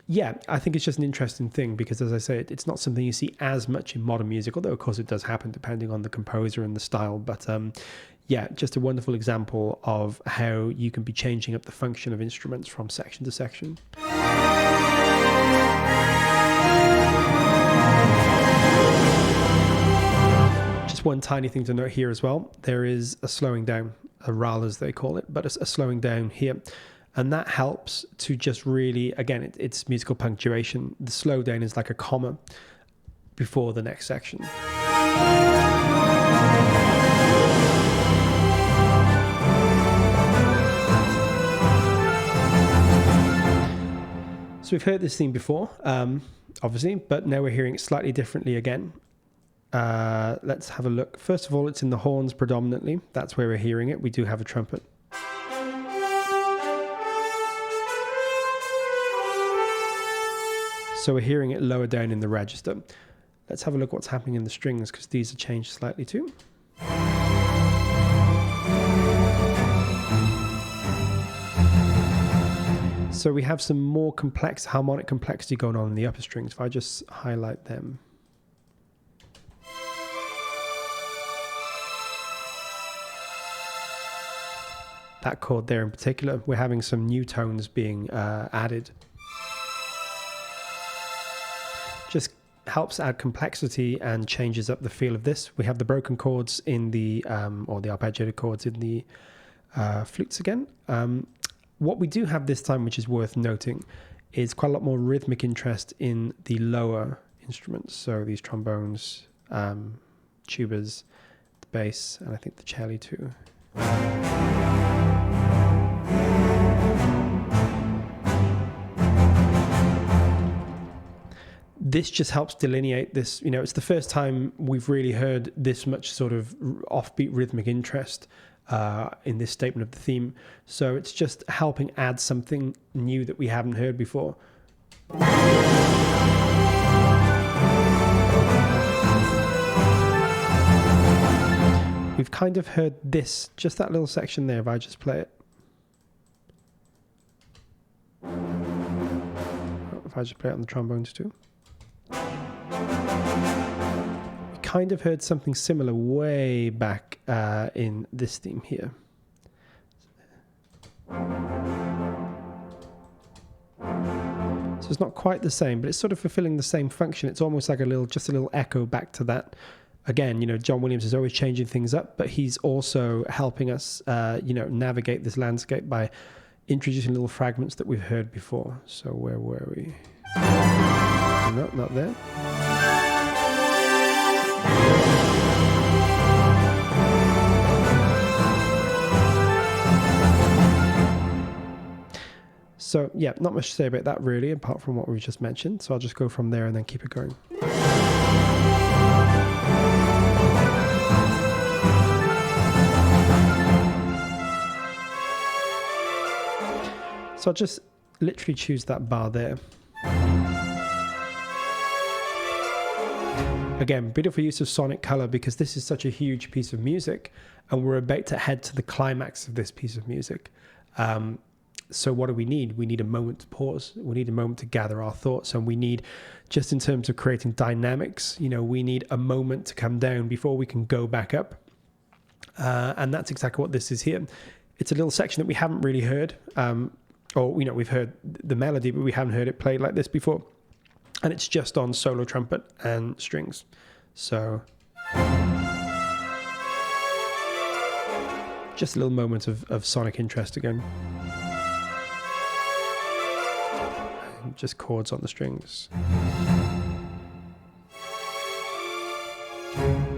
Yeah, I think it's just an interesting thing because, as I say, it's not something you see as much in modern music, although of course it does happen depending on the composer and the style. But yeah, just a wonderful example of how you can be changing up the function of instruments from section to section. Just one tiny thing to note here as well. There is a slowing down, a RAL as they call it, but a slowing down here. And that helps to just really, again, it's musical punctuation. The slowdown is like a comma before the next section. So we've heard this theme before, obviously, but now we're hearing it slightly differently again. Let's have a look. First of all, it's in the horns predominantly. That's where we're hearing it. We do have a trumpet. So we're hearing it lower down in the register. Let's have a look what's happening in the strings, because these are changed slightly too. So we have some more complex harmonic complexity going on in the upper strings. If I just highlight them. That chord there in particular, we're having some new tones being added. Just helps add complexity and changes up the feel of this. We have the broken chords in the, or the arpeggiated chords in the flutes again. What we do have this time, which is worth noting, is quite a lot more rhythmic interest in the lower instruments. So these trombones, tubas, the bass, and I think the cello too. This just helps delineate this, it's the first time we've really heard this much sort of offbeat rhythmic interest in this statement of the theme. So it's just helping add something new that we haven't heard before. We've kind of heard this, just that little section there, if I just play it. If I just play it on the trombones too. We kind of heard something similar way back in this theme here. it's not quite the same, but it's sort of fulfilling the same function. It's almost like just a little echo back to that. Again, John Williams is always changing things up, but he's also helping us, navigate this landscape by introducing little fragments that we've heard before. So where were we? No, not there. So yeah, not much to say about that really, apart from what we've just mentioned. So I'll just go from there and then keep it going. So I'll just literally choose that bar there. Again, beautiful use of sonic color, because this is such a huge piece of music and we're about to head to the climax of this piece of music. So what do we need? We need a moment to pause. We need a moment to gather our thoughts. And we need, just in terms of creating dynamics, we need a moment to come down before we can go back up. And that's exactly what this is here. It's a little section that we haven't really heard. We've heard the melody, but we haven't heard it played like this before. And it's just on solo trumpet and strings. So just a little moment of sonic interest again. And just chords on the strings.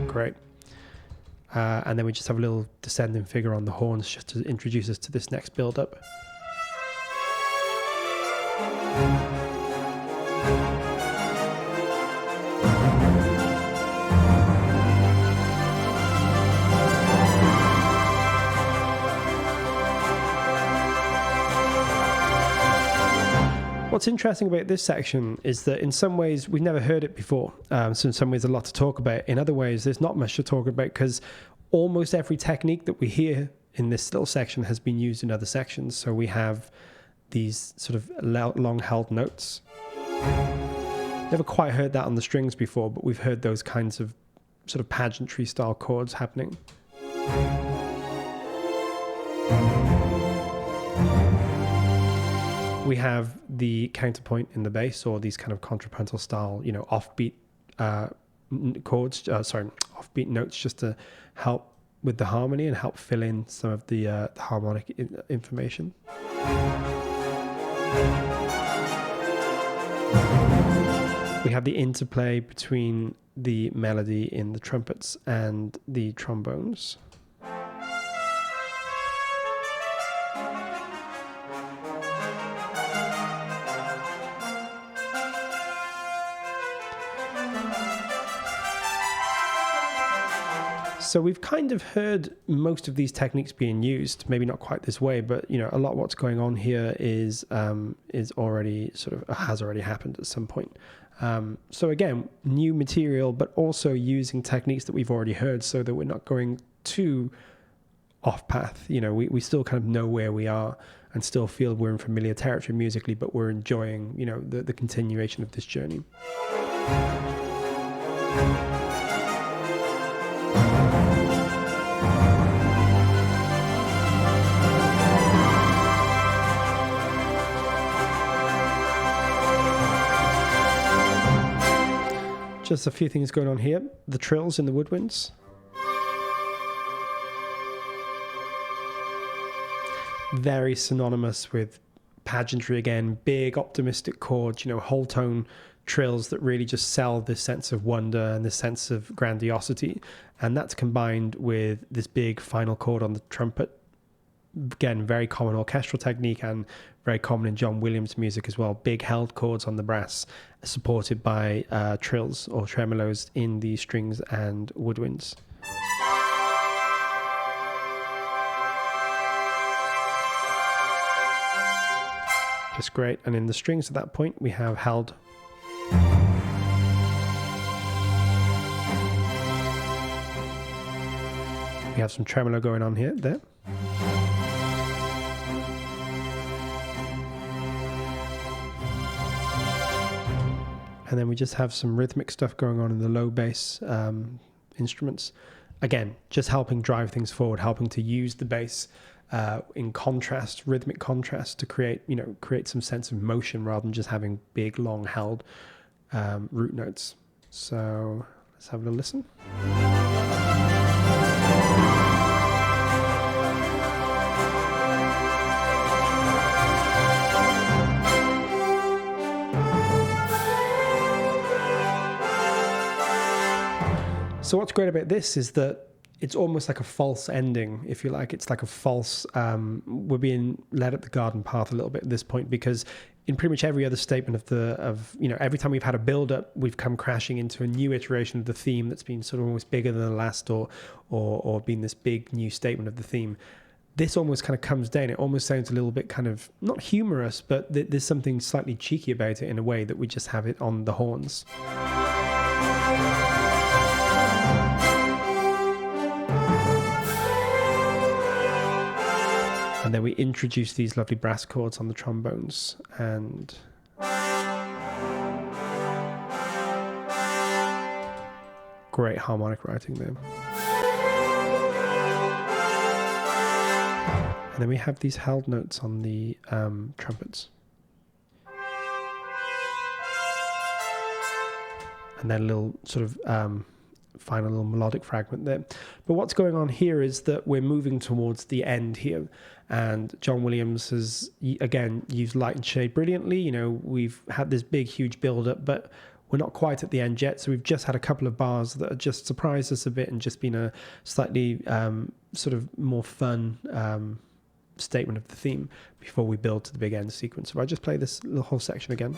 Great. And then we just have a little descending figure on the horns just to introduce us to this next build-up. What's interesting about this section is that in some ways we've never heard it before. So in some ways a lot to talk about. In other ways there's not much to talk about, because almost every technique that we hear in this little section has been used in other sections. So we have these sort of long held notes. Never quite heard that on the strings before, but we've heard those kinds of sort of pageantry style chords happening. We have the counterpoint in the bass, or these kind of contrapuntal style, offbeat offbeat notes, just to help with the harmony and help fill in some of the harmonic information. We have the interplay between the melody in the trumpets and the trombones. So we've kind of heard most of these techniques being used, maybe not quite this way, but a lot of what's going on here is already has already happened at some point. So again, new material, but also using techniques that we've already heard, so that we're not going too off path. We still kind of know where we are and still feel we're in familiar territory musically, but we're enjoying the continuation of this journey. Just a few things going on here. The trills in the woodwinds. Very synonymous with pageantry again. Big optimistic chords, whole tone trills that really just sell this sense of wonder and this sense of grandiosity. And that's combined with this big final chord on the trumpet. Again, very common orchestral technique and very common in John Williams music as well. Big held chords on the brass, supported by trills or tremolos in the strings and woodwinds. Just great. And in the strings at that point, we have held. We have some tremolo going on here, there. And then we just have some rhythmic stuff going on in the low bass instruments. Again, just helping drive things forward, helping to use the bass in contrast, rhythmic contrast, to create some sense of motion rather than just having big, long held root notes. So let's have a little listen. So what's great about this is that it's almost like a false ending, if you like. It's like a false, we're being led up the garden path a little bit at this point, because in pretty much every other statement every time we've had a build-up, we've come crashing into a new iteration of the theme that's been sort of almost bigger than the last, or been this big new statement of the theme. This almost kind of comes down. It almost sounds a little bit kind of, not humorous, but there's something slightly cheeky about it in a way that we just have it on the horns. And then we introduce these lovely brass chords on the trombones, and great harmonic writing there. And then we have these held notes on the trumpets. And then a little sort of final little melodic fragment there. But what's going on here is that we're moving towards the end here, and John Williams has again used light and shade brilliantly. We've had this big huge build up, but we're not quite at the end yet, so we've just had a couple of bars that have just surprised us a bit and just been a slightly sort of more fun statement of the theme before we build to the big end sequence. So I just play this little whole section again.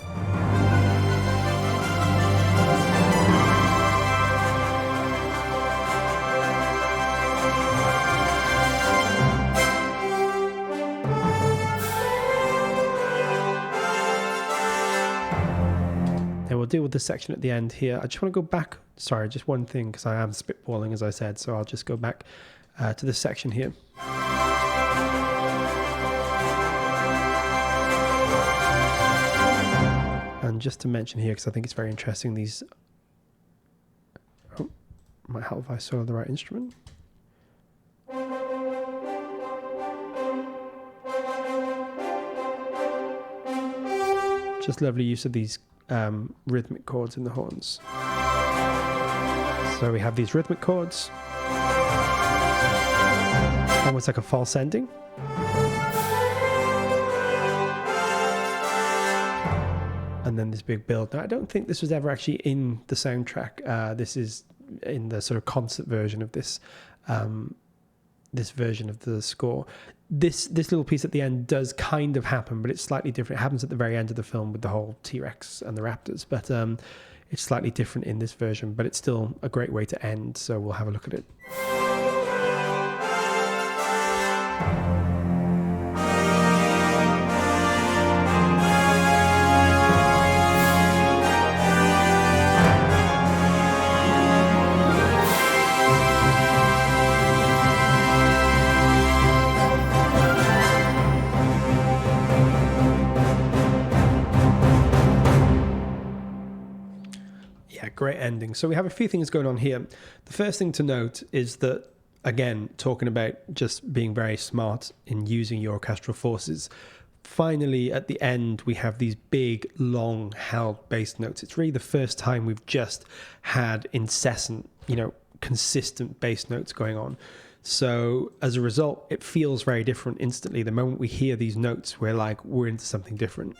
We'll deal with this section at the end here. I just want to go back. Sorry, just one thing, because I am spitballing, as I said. So I'll just go back to this section here. And just to mention here, because I think it's very interesting, these... Oh, might help if I solo the right instrument. Just lovely use of these rhythmic chords in the horns. So we have these rhythmic chords, almost like a false ending. And then this big build. Now, I don't think this was ever actually in the soundtrack. This is in the sort of concert version of this this version of the score. This little piece at the end does kind of happen, but it's slightly different. It happens at the very end of the film with the whole T-Rex and the raptors, but it's slightly different in this version, but it's still a great way to end, so we'll have a look at it. Great ending. So we have a few things going on here. The first thing to note is that, again, talking about just being very smart in using your orchestral forces, finally at the end we have these big long held bass notes. It's really the first time we've just had incessant, consistent bass notes going on. So as a result, it feels very different instantly. The moment we hear these notes, we're into something different.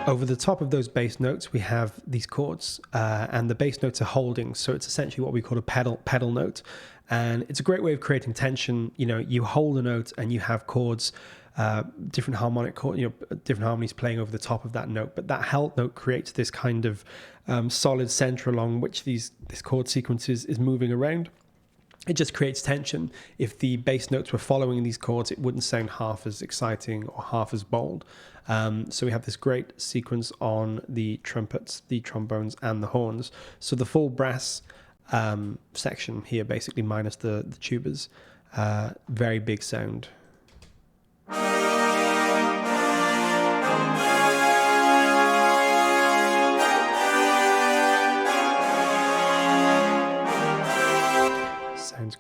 Over the top of those bass notes, we have these chords, and the bass notes are holding. So it's essentially what we call a pedal note. And it's a great way of creating tension. You hold a note and you have chords, different harmonic chords, different harmonies playing over the top of that note. But that held note creates this kind of solid center along which this chord sequence is moving around. It just creates tension. If the bass notes were following these chords, it wouldn't sound half as exciting or half as bold. So we have this great sequence on the trumpets, the trombones, and the horns. So the full brass section here, basically minus the tubas, very big sound.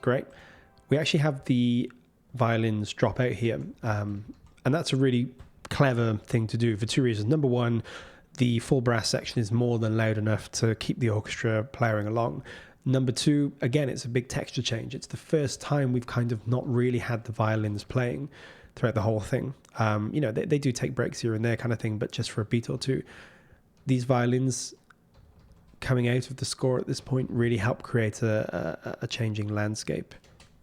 great. We actually have the violins drop out here. And that's a really clever thing to do for two reasons. Number one, the full brass section is more than loud enough to keep the orchestra playing along. Number two, again, it's a big texture change. It's the first time we've kind of not really had the violins playing throughout the whole thing. They do take breaks here and there kind of thing, but just for a beat or two. These violins coming out of the score at this point really help create a changing landscape.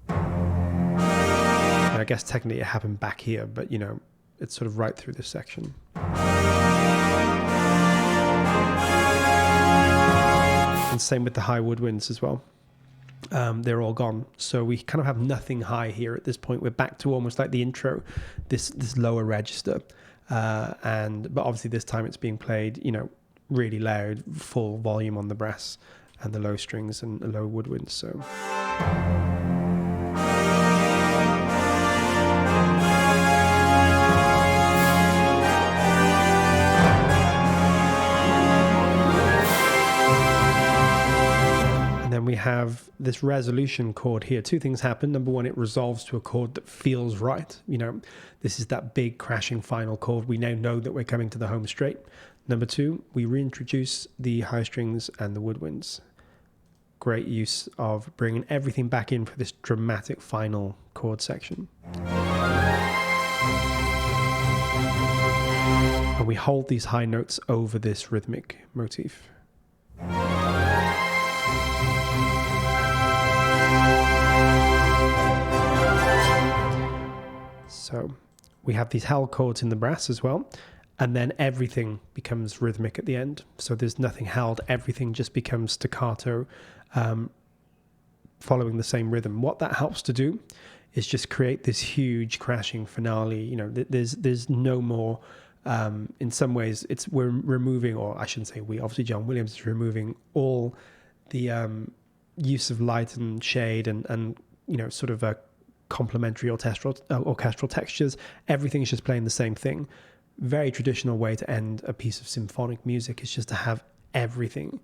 And I guess technically it happened back here, but it's sort of right through this section. And same with the high woodwinds as well. They're all gone. So we kind of have nothing high here at this point. We're back to almost like the intro, this lower register. But obviously this time it's being played, really loud, full volume on the brass and the low strings and the low woodwinds. So. We have this resolution chord here. Two things happen. Number one, it resolves to a chord that feels right. This is that big crashing final chord. We now know that we're coming to the home straight. Number two, we reintroduce the high strings and the woodwinds. Great use of bringing everything back in for this dramatic final chord section. And we hold these high notes over this rhythmic motif. So we have these held chords in the brass as well, and then everything becomes rhythmic at the end. So there's nothing held, everything just becomes staccato, following the same rhythm. What that helps to do is just create this huge crashing finale. There's no more, in some ways, we're removing, or I shouldn't say we, obviously John Williams is removing all the use of light and shade and sort of a complementary orchestral textures. Everything's just playing the same thing. Very traditional way to end a piece of symphonic music is just to have everything,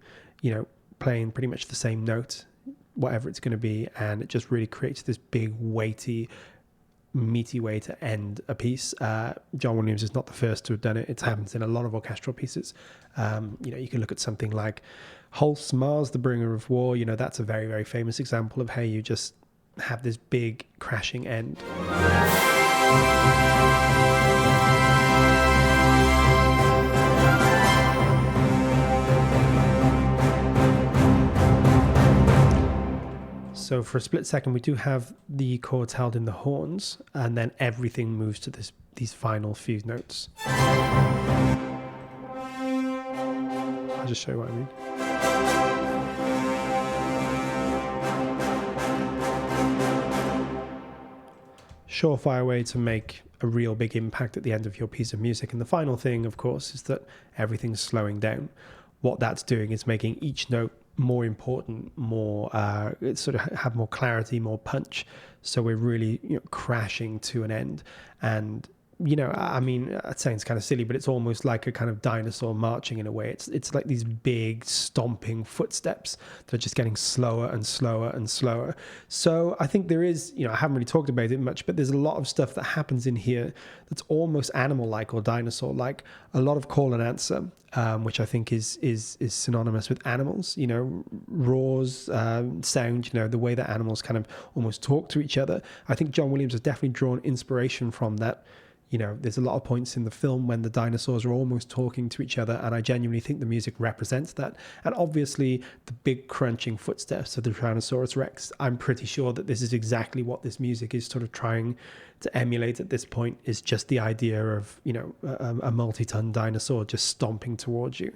playing pretty much the same note, whatever it's going to be, and it just really creates this big, weighty, meaty way to end a piece. John Williams is not the first to have done it. It happens in a lot of orchestral pieces. You can look at something like Holst's Mars, the Bringer of War. That's a very, very famous example of how you just have this big crashing end. So for a split second, we do have the chords held in the horns, and then everything moves to these final few notes. I'll just show you what I mean. Surefire way to make a real big impact at the end of your piece of music. And the final thing, of course, is that everything's slowing down. What that's doing is making each note more important, more sort of have more clarity, more punch. So we're really crashing to an end. And it sounds kind of silly, but it's almost like a kind of dinosaur marching in a way. It's like these big stomping footsteps that are just getting slower and slower and slower. So I think there is, I haven't really talked about it much, but there's a lot of stuff that happens in here that's almost animal-like or dinosaur-like. A lot of call and answer, which I think is synonymous with animals. Roars, sound. The way that animals kind of almost talk to each other. I think John Williams has definitely drawn inspiration from that. There's a lot of points in the film when the dinosaurs are almost talking to each other, and I genuinely think the music represents that. And obviously, the big crunching footsteps of the Tyrannosaurus Rex, I'm pretty sure that this is exactly what this music is sort of trying to emulate at this point, is just the idea of, a multi-ton dinosaur just stomping towards you.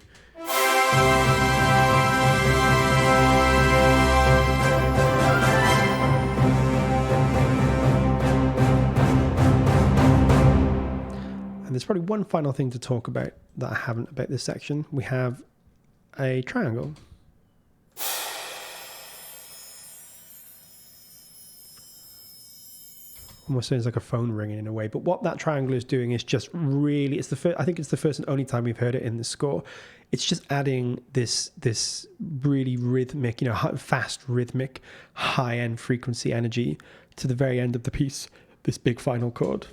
And there's probably one final thing to talk about that I haven't about this section. We have a triangle. almost sounds like a phone ringing in a way. But what that triangle is doing is just really, it's the first, I think it's the first and only time we've heard it in the score. It's just adding this really rhythmic, fast rhythmic, high-end frequency energy to the very end of the piece, this big final chord.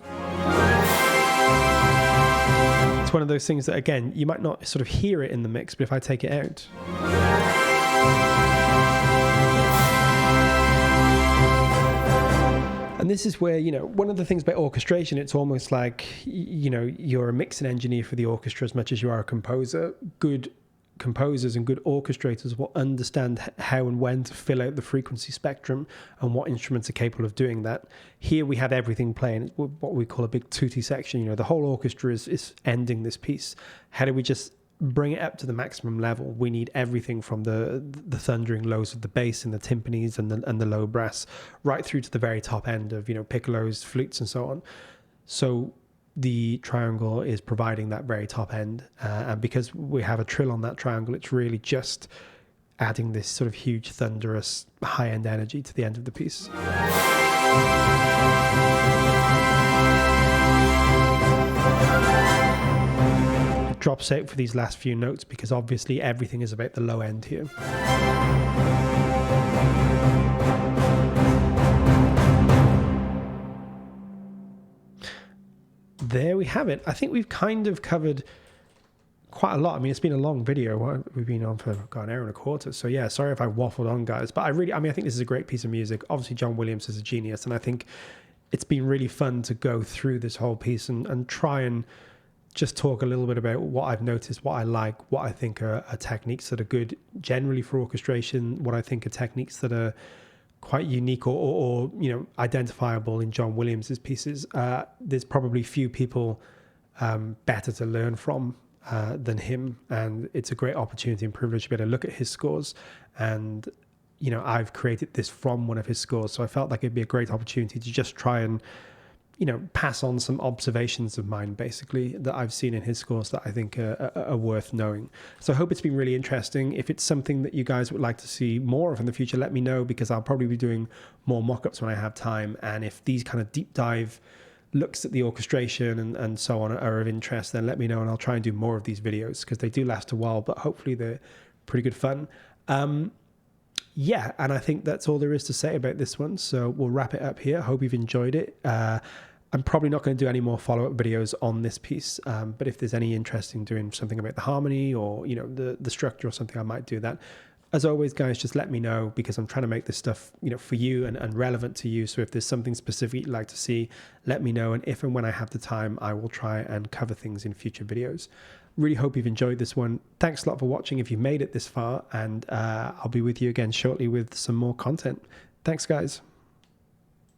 It's one of those things that, again, you might not sort of hear it in the mix, but if I take it out, and this is where, one of the things about orchestration, it's almost like, you're a mixing engineer for the orchestra as much as you are a composer. Good composers and good orchestrators will understand how and when to fill out the frequency spectrum and what instruments are capable of doing that. Here we have everything playing, what we call a big tutti section. The whole orchestra is ending this piece. How do we just bring it up to the maximum level? We need everything from the thundering lows of the bass and the timpanis and the low brass right through to the very top end of piccolos, flutes and so on. So the triangle is providing that very top end, and because we have a trill on that triangle, it's really just adding this sort of huge thunderous high-end energy to the end of the piece. It drops out for these last few notes because obviously everything is about the low end here. There we have it. I think we've kind of covered quite a lot. I mean, it's been a long video. We've been on for an hour and a quarter. So yeah, sorry if I waffled on, guys. But I think this is a great piece of music. Obviously, John Williams is a genius. And I think it's been really fun to go through this whole piece and try and just talk a little bit about what I've noticed, what I like, what I think are techniques that are good generally for orchestration, what I think are techniques that are quite unique or identifiable in John Williams's pieces. There's probably few people better to learn from than him, and it's a great opportunity and privilege to be able to look at his scores. And I've created this from one of his scores, so I felt like it'd be a great opportunity to just try and pass on some observations of mine, basically, that I've seen in his scores that I think are worth knowing. So I hope it's been really interesting. If it's something that you guys would like to see more of in the future, let me know, because I'll probably be doing more mock-ups when I have time. And if these kind of deep dive looks at the orchestration and so on are of interest, then let me know and I'll try and do more of these videos, because they do last a while, but hopefully they're pretty good fun. Yeah, and I think that's all there is to say about this one. So we'll wrap it up here. I hope you've enjoyed it. I'm probably not going to do any more follow-up videos on this piece, but if there's any interest in doing something about the harmony or the structure or something, I might do that. As always, guys, just let me know, because I'm trying to make this stuff for you and relevant to you. So if there's something specific you'd like to see, let me know, and if and when I have the time, I will try and cover things in future videos. Really hope you've enjoyed this one. Thanks a lot for watching if you've made it this far, and I'll be with you again shortly with some more content. Thanks, guys.